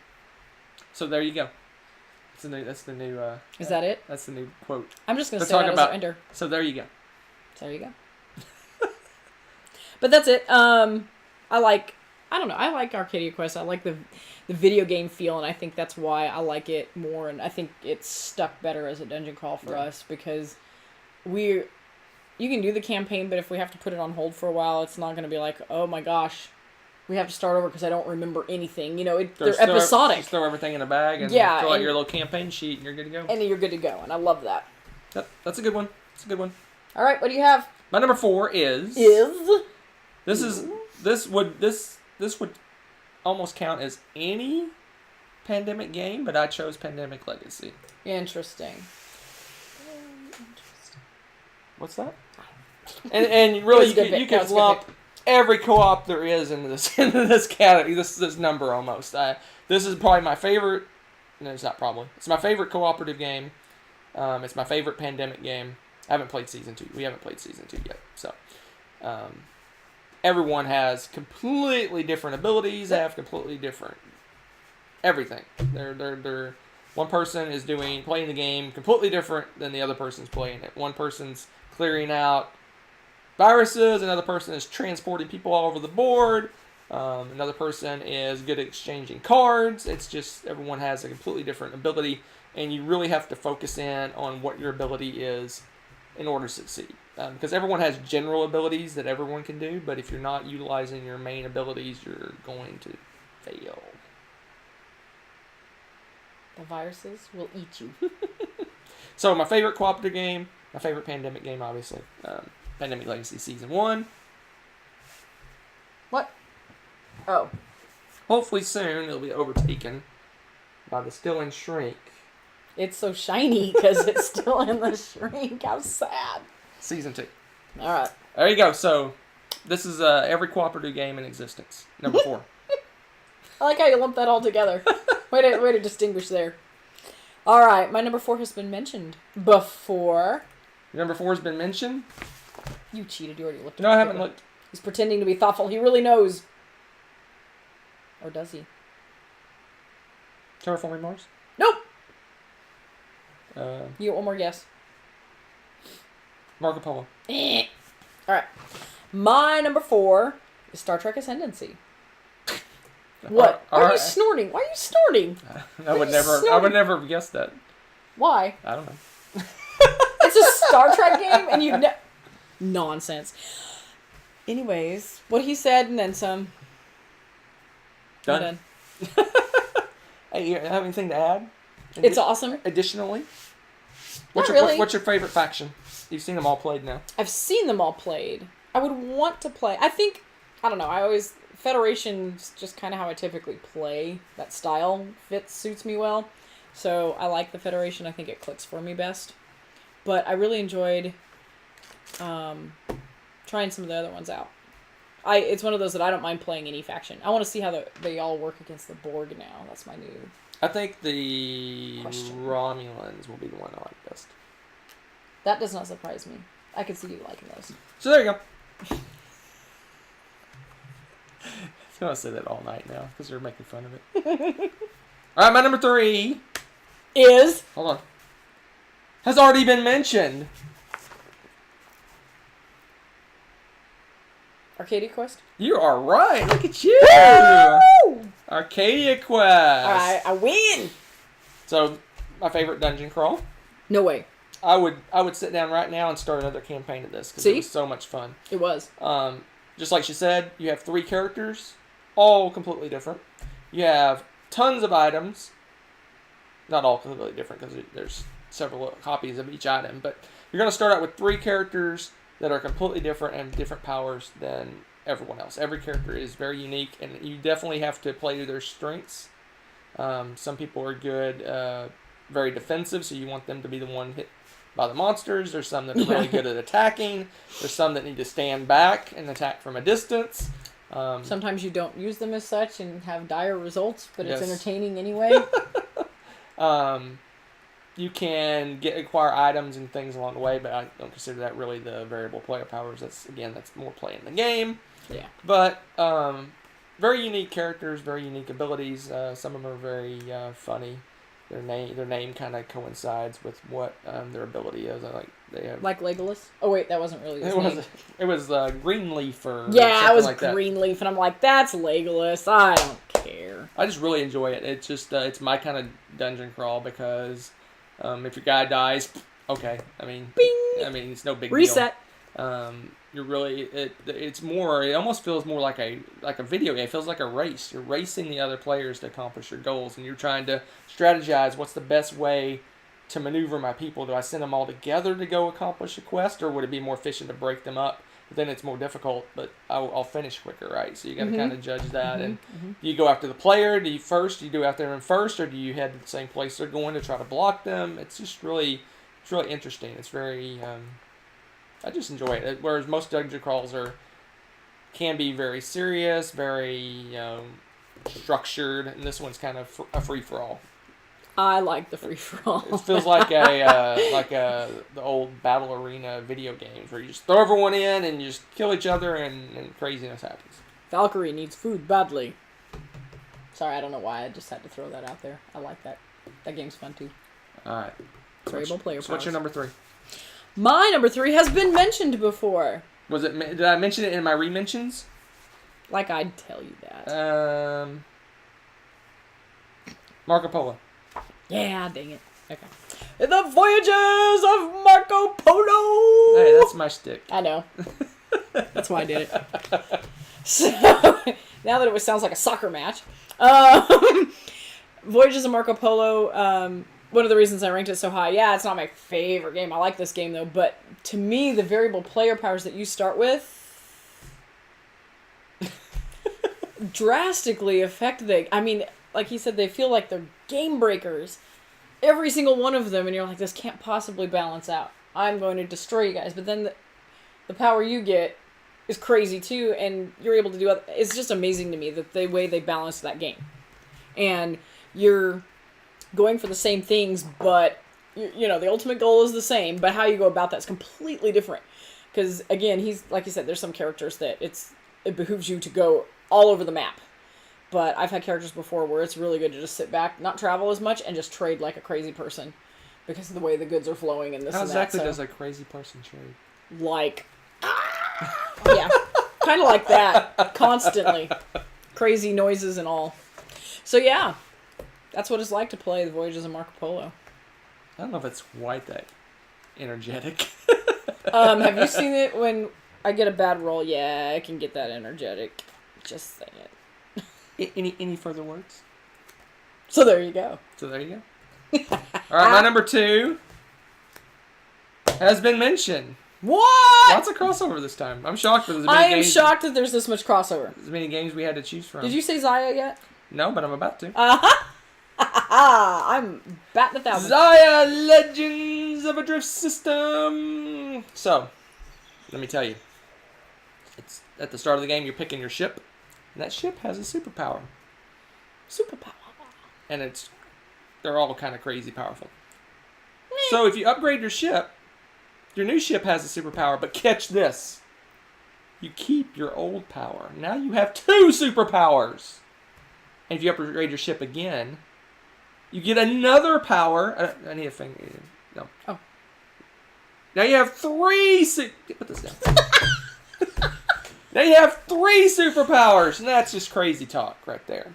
So there you go. That's the new. Is that it? That's the new quote. I'm just gonna To say talk that as about- our ender. So there you go. So there you go. But that's it. I like Arcadia Quest. I like the video game feel, and I think that's why I like it more. And I think it's stuck better as a dungeon crawl for us because you can do the campaign, but if we have to put it on hold for a while, it's not going to be like, oh my gosh, we have to start over because I don't remember anything. You know, they're episodic. Just throw everything in a bag and Yeah, fill out and- your little campaign sheet, and you're good to go. And you're good to go, and I love that. That's a good one. It's a good one. All right, what do you have? My number 4 is. This would almost count as any Pandemic game, but I chose Pandemic Legacy. Interesting. What's that? And really, That's a good pick. you can That's a good lump every co-op there is into this category, this number almost. This is probably my favorite. No, it's not probably. It's my favorite cooperative game. It's my favorite Pandemic game. I haven't played Season 2. We haven't played Season 2 yet. So, everyone has completely different abilities. They have completely different everything. They're one person is playing the game completely different than the other person's playing it. One person's clearing out viruses. Another person is transporting people all over the board. Another person is good at exchanging cards. It's just everyone has a completely different ability, and you really have to focus in on what your ability is in order to succeed. Because everyone has general abilities that everyone can do, but if you're not utilizing your main abilities, you're going to fail. The viruses will eat you. So my favorite cooperative game, my favorite Pandemic game, obviously, Pandemic Legacy Season 1. What? Oh. Hopefully soon it'll be overtaken by the Still in Shrink It's so shiny because it's still in the shrink. How sad. Season 2. All right. There you go. So this is every cooperative game in existence. Number 4. I like how you lump that all together. way to distinguish there. All right, my number 4 has been mentioned before. Your number 4 has been mentioned. You cheated. You already looked. No, I haven't looked. He's pretending to be thoughtful. He really knows. Or does he? Terraforming Mars. Nope. Uh, You get one more guess. Marco Polo. All right. My number 4 is Star Trek Ascendancy. What? Why are you snorting? Why are you snorting? I would never have guessed that. Why? I don't know. It's a Star Trek game, and you nonsense. Anyways, what he said, and then some. Done. Hey, you have anything to add? It's awesome. Additionally, Not really. what's your favorite faction? You've seen them all played now. I've seen them all played. I would want to play. I don't know. Federation's just kind of how I typically play. That style suits me well. So I like the Federation. I think it clicks for me best. But I really enjoyed trying some of the other ones out. It's one of those that I don't mind playing any faction. I want to see how they all work against the Borg now. That's my new... I think the Question. Romulans will be the one I like best. That does not surprise me. I could see you liking those. So there you go. I'm going to say that all night now because they're making fun of it. All right, my number 3 Is... Hold on. Has already been mentioned. Arcadia Quest? You are right. Look at you. Woo! Arcadia Quest. Alright, I win! So, my favorite dungeon crawl. No way. I would sit down right now and start another campaign of this because it was so much fun. It was. Just like she said, you have 3 characters, all completely different. You have tons of items. Not all completely different because there's several copies of each item, but you're going to start out with 3 characters that are completely different and different powers than everyone else. Every character is very unique, and you definitely have to play to their strengths. Some people are good, very defensive, so you want them to be the one hit by the monsters. There's some that are really good at attacking. There's some that need to stand back and attack from a distance. Sometimes you don't use them as such and have dire results, but it's Yes. entertaining anyway. You can acquire items and things along the way, but I don't consider that really the variable player powers. That's more playing the game. Yeah. But very unique characters, very unique abilities. Some of them are very funny. Their name kind of coincides with what their ability is. They have. Like Legolas. Oh wait, that wasn't really his name. It was Greenleaf or Yeah, something I was like that. Greenleaf, and I'm like, that's Legolas. I don't care. I just really enjoy it. It's just it's my kind of dungeon crawl because if your guy dies, okay. I mean, Bing! it's no big Reset. deal. You're really it's more. It almost feels more like a video game. It feels like a race. You're racing the other players to accomplish your goals, and you're trying to strategize. What's the best way to maneuver my people? Do I send them all together to go accomplish a quest, or would it be more efficient to break them up? But then it's more difficult, but I'll finish quicker, right? So you got to kind of judge that. And do you go after the player? Do you go after them first, or do you head to the same place they're going to try to block them? It's just really interesting. It's very I just enjoy it. Whereas most dungeon crawls can be very serious, very structured, and this one's kind of a free for all. I like the free for all. It feels like the old battle arena video games where you just throw everyone in and you just kill each other and craziness happens. Valkyrie needs food badly. Sorry, I don't know why. I just had to throw that out there. I like that. That game's fun too. All right. Variable player So what's your powers. number 3? My number 3 has been mentioned before. Did I mention it in my re-mentions? Like I'd tell you that. Marco Polo. Yeah, dang it. Okay. The Voyages of Marco Polo! Hey, that's my stick. I know. That's why I did it. So, now that it sounds like a soccer match. Voyages of Marco Polo, one of the reasons I ranked it so high, yeah, it's not my favorite game. I like this game, though. But to me, the variable player powers that you start with drastically affect like he said, they feel like they're game breakers. Every single one of them, and you're like, this can't possibly balance out. I'm going to destroy you guys. But then the power you get is crazy too, and you're able to do it. It's just amazing to me that the way they balance that game. And you're going for the same things, but the ultimate goal is the same, but how you go about that's completely different. Because again, he's like you said, there's some characters that it behooves you to go all over the map. But I've had characters before where it's really good to just sit back, not travel as much, and just trade like a crazy person because of the way the goods are flowing and this How and that. exactly So, does a crazy person trade? like, yeah, kind of like that, constantly, crazy noises and all. So yeah, that's what it's like to play the Voyages of Marco Polo. I don't know if it's quite that energetic. Have you seen it when I get a bad roll? Yeah, I can get that energetic. Just saying it. Any further words? So there you go. So there you go. All right, my number 2 has been mentioned. What? Lots of crossover this time. I'm shocked that I am shocked that there's this much crossover. As many games we had to choose from. Did you say Zaya yet? No, but I'm about to. I'm batting 1,000. Zaya Legends of a Drift System. So, let me tell you. It's at the start of the game. You're picking your ship, and that ship has a superpower. Superpower. And they're all kind of crazy powerful. So if you upgrade your ship, your new ship has a superpower, but catch this. You keep your old power. Now you have 2 superpowers. And if you upgrade your ship again, you get another power. I need a finger. No. Oh. Now you have 3 put this down. Now you have 3 superpowers, and that's just crazy talk right there.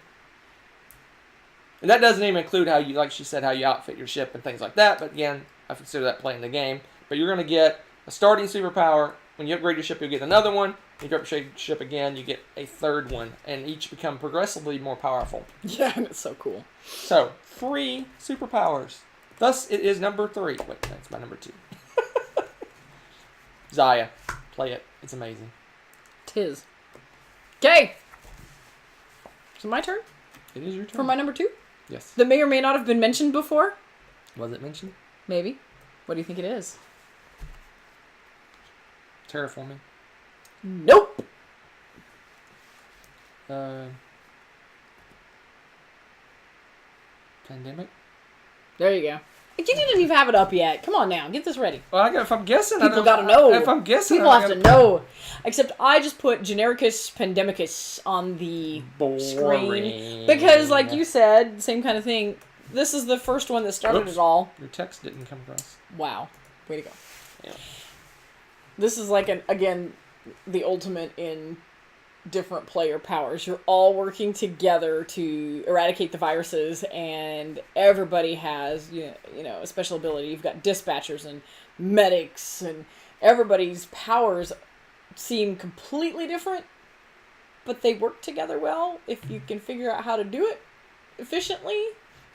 And that doesn't even include how you, like she said, how you outfit your ship and things like that. But again, I consider that playing the game. But you're going to get a starting superpower. When you upgrade your ship, you'll get another one. You go up ship again, you get a third one, and each become progressively more powerful. Yeah, and it's so cool. So, 3 superpowers. Thus, it is number 3. Wait, that's my number 2. Zaya. Play it. It's amazing. Tis. Okay. Is it my turn? It is your turn. For my number 2? Yes. That may or may not have been mentioned before? Was it mentioned? Maybe. What do you think it is? Terraforming. Nope. Pandemic? There you go. You didn't even have it up yet. Come on now. Get this ready. Well, if I'm guessing, People gotta know. If I'm guessing, People have to know. Except I just put Genericus Pandemicus on the screen. Because, like you said, same kind of thing. This is the first one that started Oops. it all. Your text didn't come across. Wow. Way to go. Yeah. This is like, again, the ultimate in different player powers. You're all working together to eradicate the viruses, and everybody has, you know, a special ability. You've got dispatchers and medics, and everybody's powers seem completely different, but they work together well if you can figure out how to do it efficiently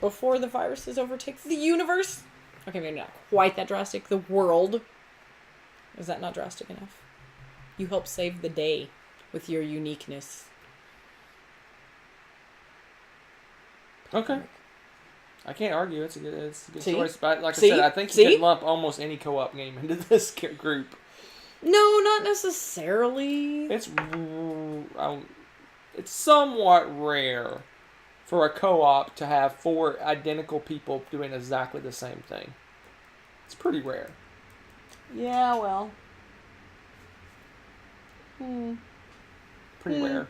before the viruses overtake the universe. Okay, maybe not quite that drastic. The world. Is that not drastic enough? You help save the day with your uniqueness. Okay. I can't argue. It's a good See? choice. But like See? I said, I think See? you can lump almost any co-op game into this group. No, not necessarily. It's somewhat rare for a co-op to have 4 identical people doing exactly the same thing. It's pretty rare. Yeah, well. Pretty rare.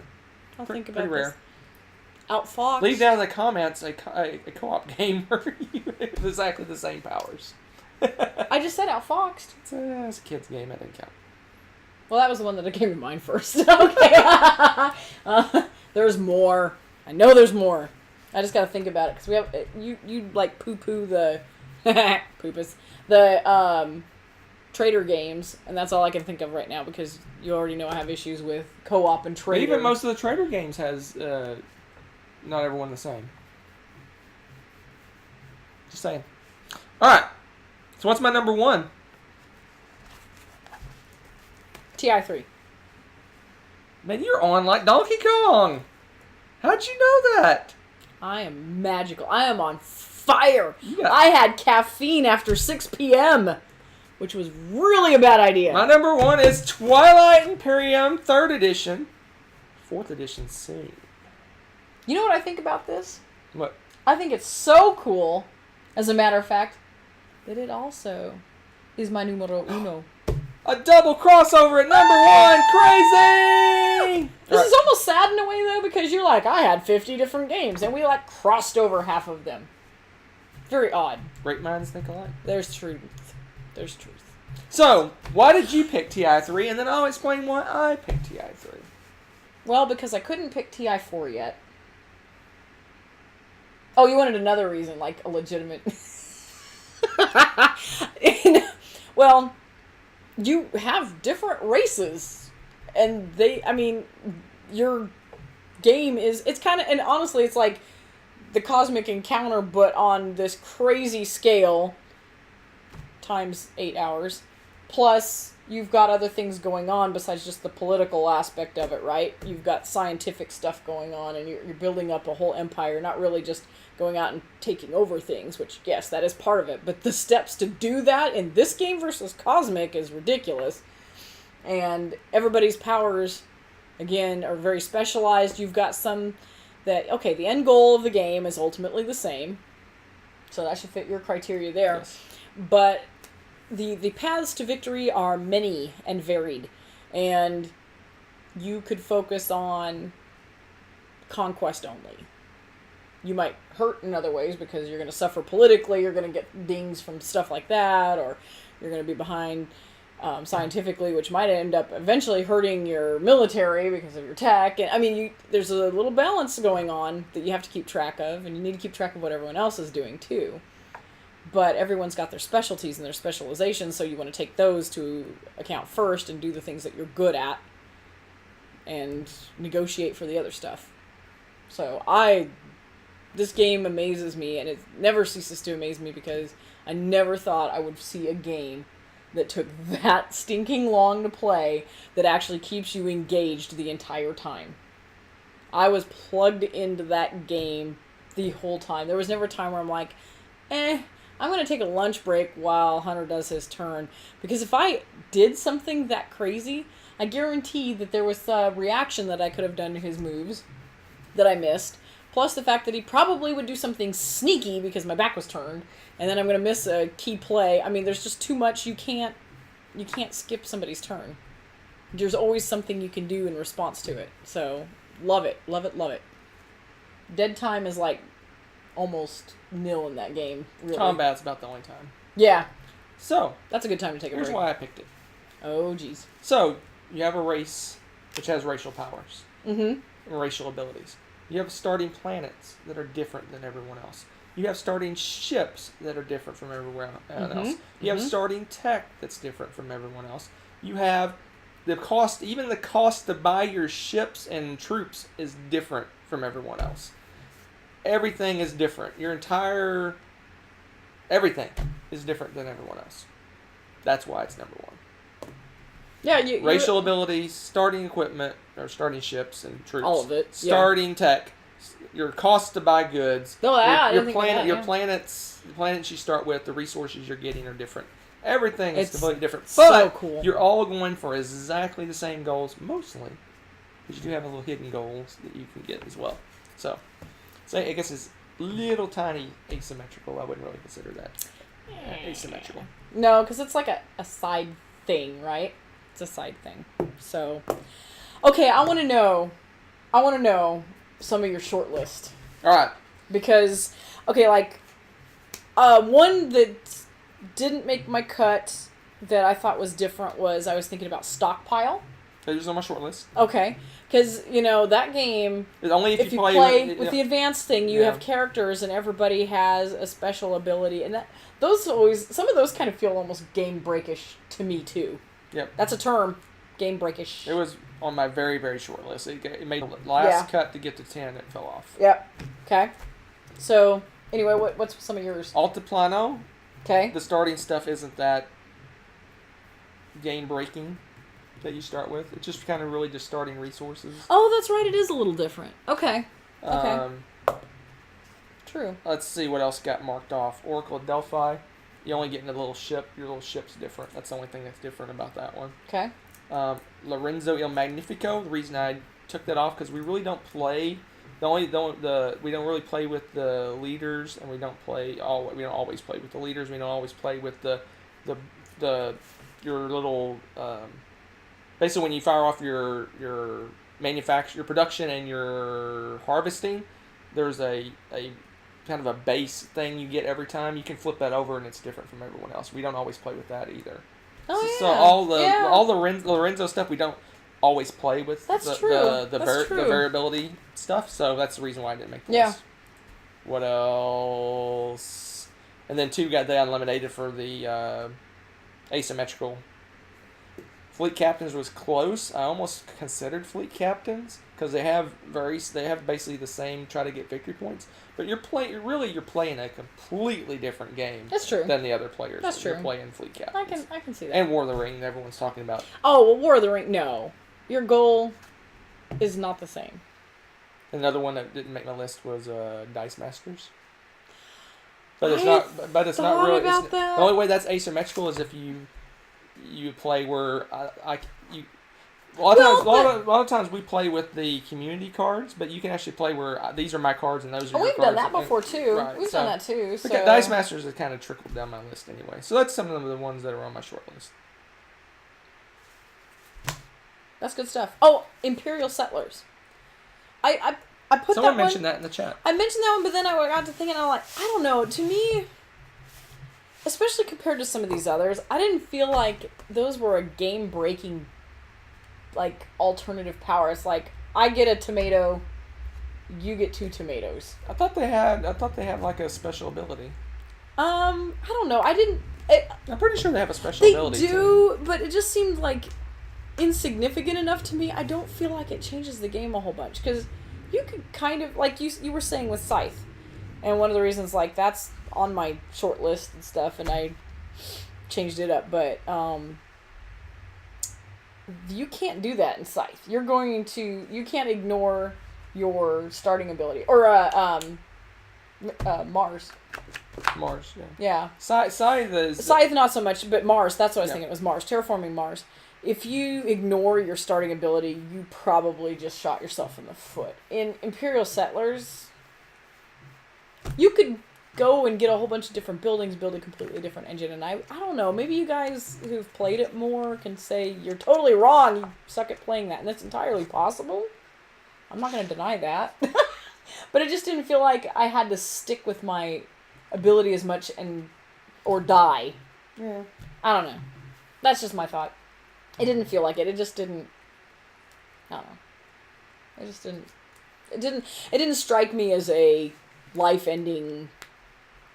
I'll think about Pretty rare. this. Outfox. Leave down in the comments a co-op game where you have exactly the same powers. I just said Outfoxed. It's a kid's game. That didn't count. Well, that was the one that came to mind first. Okay. There's more. I know there's more. I just gotta think about it because we have you like poo-poo the poopus the trader games, and that's all I can think of right now because you already know I have issues with co-op and But trader. even most of the trader games has not everyone the same. Just saying. All right. So what's my number 1? TI3. Man, you're on like Donkey Kong. How'd you know that? I am magical. I am on fire. got- I had caffeine after 6 p.m., which was really a bad idea. My number 1 is Twilight Imperium 3rd edition. 4th edition soon. You know what I think about this? What? I think it's so cool, as a matter of fact, that it also is my numero uno. A double crossover at number 1. Crazy! This is almost sad in a way, though, because you're like, I had 50 different games, and we, like, crossed over half of them. Very odd. Great minds think alike. There's truth. There's truth. So, why did you pick TI3? And then I'll explain why I picked TI3. Well, because I couldn't pick TI4 yet. Oh, you wanted another reason, like a legitimate... Well, you have different races, and your game is, it's kind of, and honestly, it's like the Cosmic Encounter, but on this crazy scale, times 8 hours, plus you've got other things going on besides just the political aspect of it, right? You've got scientific stuff going on, and you're building up a whole empire, not really just going out and taking over things, which, yes, that is part of it. But the steps to do that in this game versus Cosmic is ridiculous. And everybody's powers, again, are very specialized. You've got some that, okay, the end goal of the game is ultimately the same. So that should fit your criteria there. Yes. But the paths to victory are many and varied. And you could focus on conquest only. You might hurt in other ways because you're going to suffer politically, you're going to get dings from stuff like that, or you're going to be behind scientifically, which might end up eventually hurting your military because of your tech. And I mean, there's a little balance going on that you have to keep track of, and you need to keep track of what everyone else is doing too. But everyone's got their specialties and their specializations, so you want to take those to account first and do the things that you're good at. and negotiate for the other stuff. So this game amazes me, and it never ceases to amaze me because I never thought I would see a game that took that stinking long to play that actually keeps you engaged the entire time. I was plugged into that game the whole time. There was never a time where I'm like, I'm going to take a lunch break while Hunter does his turn. Because if I did something that crazy, I guarantee that there was a reaction that I could have done to his moves that I missed. Plus the fact that he probably would do something sneaky because my back was turned. And then I'm going to miss a key play. I mean, there's just too much. You can't skip somebody's turn. There's always something you can do in response to it. So, love it. Love it. Love it. Dead time is like almost nil in that game. Really. Combat's about the only time. Yeah. So, That's a good time to take a here's break. why I picked it. Oh, jeez. So, you have a race which has racial powers. Mm-hmm. And racial abilities. You have starting planets that are different than everyone else. You have starting ships that are different from everyone else. You have starting tech that's different from everyone else. You have the cost, even the cost to buy your ships and troops is different from everyone else. Everything is different. Everything is different than everyone else. That's why it's number one. Yeah, Racial abilities, starting equipment, or starting ships and troops. All of it, yeah. Starting tech. Your cost to buy goods. No, I your didn't think of planet, that, your yeah. the planets you start with, the resources you're getting are different. Everything is It's completely different. so But cool. you're all going for exactly the same goals, mostly. Because you do have a little hidden goals that you can get as well. So I guess it's little tiny asymmetrical. I wouldn't really consider that asymmetrical. No, because it's like a side thing, right? It's a side thing. So, okay, I want to know some of your short list. All right. Because, okay, like, one that didn't make my cut that I thought was different was I was thinking about Stockpile. Those on my short list. Okay. Because, that game, It's only if you play with the advanced thing, you have characters and everybody has a special ability. And some of those kind of feel almost game breakish to me, too. Yep. That's a term. Game breakish. It was on my very, very short list. It made the last cut to get to 10. It fell off. Yep. Okay. So, anyway, what's some of yours? Altiplano. Okay. The starting stuff isn't that game breaking that you start with. It's just kind of really just starting resources. Oh, that's right. It is a little different. Okay. Okay. True. Let's see what else got marked off. Oracle of Delphi. You only get in a little ship. Your little ship's different. That's the only thing that's different about that one. Okay. Lorenzo Il Magnifico. The reason I took that off because we really don't play. We don't really play with the leaders, and we don't always play with the leaders. We don't always play with your little. Basically, when you fire off your production and your harvesting, there's a kind of a base thing you get every time. You can flip that over, and it's different from everyone else. We don't always play with that either. Oh, So yeah. all the Lorenzo stuff we don't always play with. That's true. The variability stuff. So that's the reason why I didn't make the list. What else? And then 2 got they eliminated for the asymmetrical. Fleet captains was close. I almost considered fleet captains because they have basically the same try to get victory points. But you're playing a completely different game. That's true. Than the other players. That's true. You're playing fleet captains. I can see that. And War of the Ring, everyone's talking about. Oh, well, War of the Ring. No, your goal is not the same. Another one that didn't make my list was Dice Masters. But it's not. But it's not really. About that. The only way that's asymmetrical is if you play where A lot of times we play with the community cards, but you can actually play where these are my cards and those are your we've cards. done that before too. Right, We've done that too. So. Okay, Dice Masters has kind of trickled down my list anyway. So that's some of the ones that are on my short list. That's good stuff. Oh, Imperial Settlers. I put Someone that one. mentioned that in the chat. I mentioned that one, but then I got to thinking, I'm like, I don't know. To me, especially compared to some of these others, I didn't feel like those were a game-breaking, like, alternative power. It's like, I get a tomato, you get 2 tomatoes. I thought they had like a special ability. I don't know. I didn't. I'm pretty sure they have a special They ability. do, but it just seemed like insignificant enough to me. I don't feel like it changes the game a whole bunch, because you could kind of, like you were saying with Scythe, and one of the reasons, like, that's on my short list and stuff, and I changed it up, but you can't do that in Scythe. You can't ignore your starting ability, or Mars. Mars, yeah. Yeah. Scythe is... Scythe not so much, but Mars, that's what I was Yeah. thinking. It was Mars, terraforming Mars. If you ignore your starting ability, you probably just shot yourself in the foot. In Imperial Settlers, you could go and get a whole bunch of different buildings, build a completely different engine, and I don't know, maybe you guys who've played it more can say you're totally wrong, you suck at playing that, and that's entirely possible. I'm not going to deny that. But it just didn't feel like I had to stick with my ability as much or die. Yeah. I don't know. That's just my thought. It didn't feel like it. It just didn't. I don't know. It just didn't. It didn't strike me as a life-ending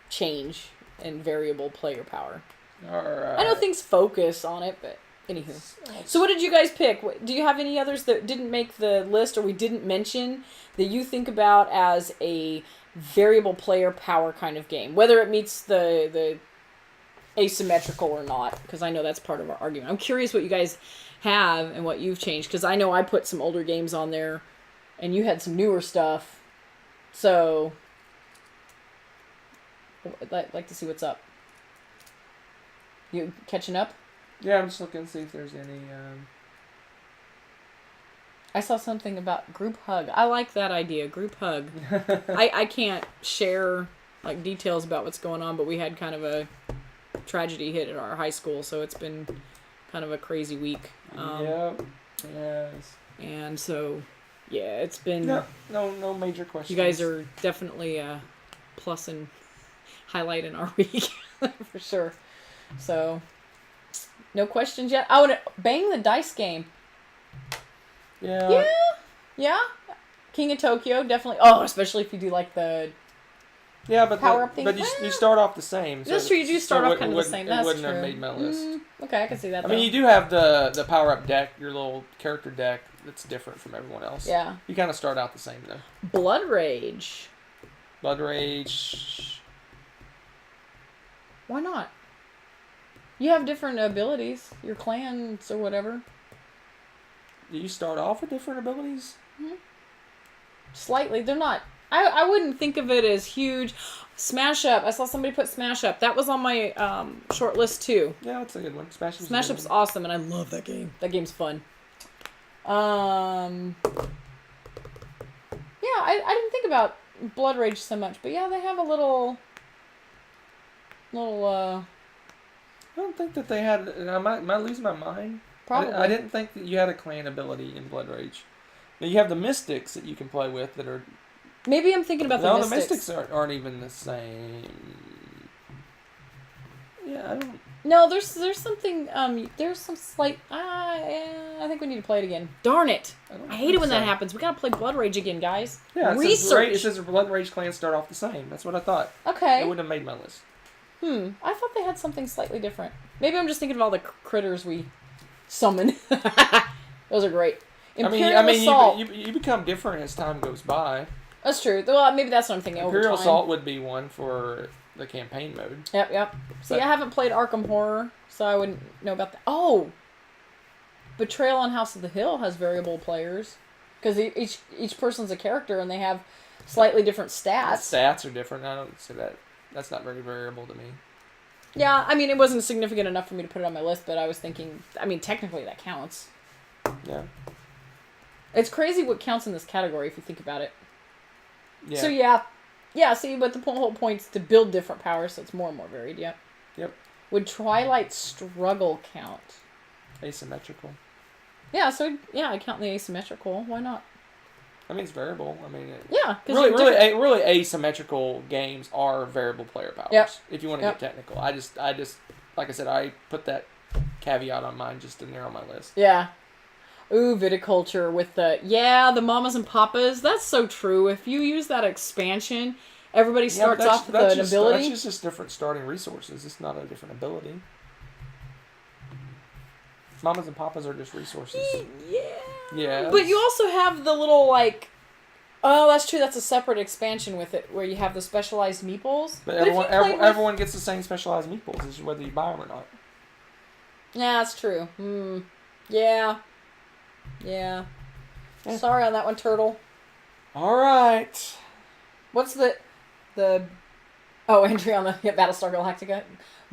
change in variable player power. Alright. I know things focus on it, but anywho. So what did you guys pick? Do you have any others that didn't make the list or we didn't mention that you think about as a variable player power kind of game? Whether it meets the asymmetrical or not, because I know that's part of our argument. I'm curious what you guys have and what you've changed, because I know I put some older games on there and you had some newer stuff. So I'd like to see what's up. You catching up? Yeah, I'm just looking to see if there's any... I saw something about group hug. I like that idea, group hug. I can't share like details about what's going on, but we had kind of a tragedy hit at our high school, so it's been kind of a crazy week. Yep. Yes. And so, yeah, it's been... No major questions. You guys are definitely a plus and highlight in our week, for sure. So, no questions yet? I would bang the dice game. Yeah. Yeah. King of Tokyo, definitely. Oh, especially if you do like the but power up thing. But you start off the same. That's true. You do start off kind of the same. It That's wouldn't true. have made my list. Okay, I can see that. I mean, you do have the power up deck, your little character deck that's different from everyone else. Yeah. You kind of start out the same though. Blood Rage. Blood Rage. Why not? You have different abilities, your clans or whatever. Do you start off with different abilities? Slightly. They're not... I wouldn't think of it as huge. Smash Up. I saw somebody put Smash Up. That was on my short list too. Yeah, that's a good one. Smash Up's awesome, and I love that game. That game's fun. Yeah, I didn't think about Blood Rage so much, but yeah, they have a little... I don't think that they had... I might lose my mind. Probably. I didn't think that you had a clan ability in Blood Rage. Now, you have the Mystics that you can play with that are... Maybe I'm thinking about the No, Mystics. the Mystics aren't even the same. Yeah, I don't... No, there's something, there's some slight... I think we need to play it again. Darn it! I hate it when that happens. We gotta play Blood Rage again, guys. Yeah, Research! It says Blood Rage clans start off the same. That's what I thought. Okay. It wouldn't have made my list. I thought they had something slightly different. Maybe I'm just thinking of all the critters we summon. Those are great. Imperial Assault. You become different as time goes by. That's true. Well, maybe that's what I'm thinking. Imperial over time. Assault would be one for the campaign mode. Yep. See, But- I haven't played Arkham Horror, so I wouldn't know about that. Oh! Betrayal on House of the Hill has variable players. Because each person's a character, and they have slightly different stats. The stats are different. I don't see that. That's not very variable to me. Yeah, I mean, it wasn't significant enough for me to put it on my list, but I was thinking, I mean, technically that counts. Yeah. It's crazy what counts in this category if you think about it. Yeah. So yeah, see, but the whole point's to build different powers, so it's more and more varied. Yep. Would Twilight Struggle count? Asymmetrical. Yeah, so I count the asymmetrical. Why not? I mean, it's variable. I mean, Yeah, really asymmetrical games are variable player powers. Yep. If you want to get technical, I just, like I said, I put that caveat on mine just to narrow my list. Yeah. Ooh, viticulture with the mamas and papas. That's so true. If you use that expansion, everybody starts off with an ability. That's just different starting resources. It's not a different ability. Mamas and papas are just resources. Yeah. Yeah. But you also have the little, like... Oh, that's true. That's a separate expansion with it, where you have the specialized meeples. But if you everyone, play with- everyone gets the same specialized meeples, it's whether you buy them or not. Yeah, that's true. Yeah. Yeah. Sorry on that one, Turtle. All right. What's the... Oh, entry on the Battlestar Galactica.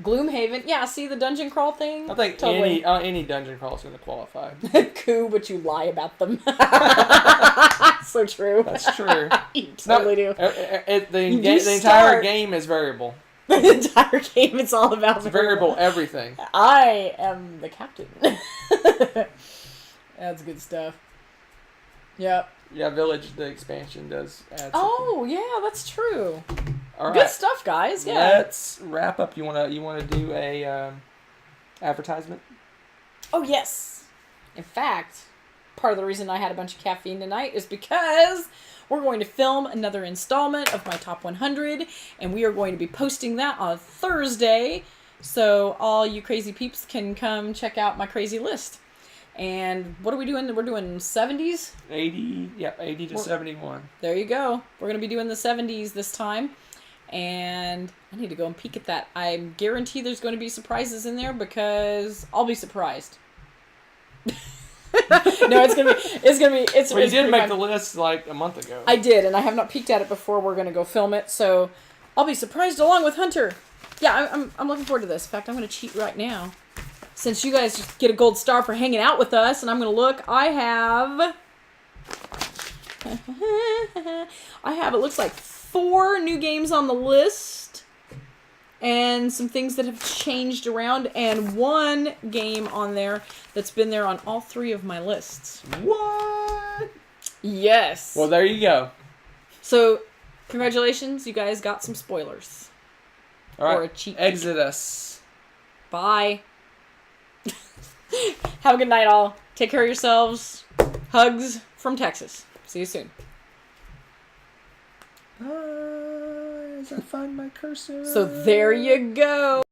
Gloomhaven. Yeah, see the dungeon crawl thing? I think Totally. any dungeon crawl is going to qualify. Cool, but you lie about them. So true. That's true. You totally do. The do entire start- game is variable. The entire game, it's all about It's variable everything. I am the captain. That's good stuff. Yep. Yeah, Village, the expansion does add something. Oh, yeah, that's true. All right. Good stuff, guys. Yeah. Let's wrap up. You wanna do a advertisement? Oh, yes. In fact, part of the reason I had a bunch of caffeine tonight is because we're going to film another installment of my Top 100, and we are going to be posting that on Thursday, so all you crazy peeps can come check out my crazy list. And what are we doing? We're doing 70s? 80 to 71. There you go. We're going to be doing the 70s this time. And I need to go and peek at that. I guarantee there's going to be surprises in there because I'll be surprised. No, it's gonna be. Well, you did pretty make fun. the list like a month ago. I did, and I have not peeked at it before. We're gonna go film it, so I'll be surprised along with Hunter. Yeah, I'm looking forward to this. In fact, I'm gonna cheat right now, since you guys just get a gold star for hanging out with us, and I'm gonna look. I have. It looks like 4 new games on the list, and some things that have changed around, and 1 game on there that's been there on all 3 of my lists. What? Yes. Well, there you go. So, congratulations, you guys got some spoilers. All right. Or a cheat. Exit us. Bye. Have a good night, all. Take care of yourselves. Hugs from Texas. See you soon. As I find my cursor. So there you go.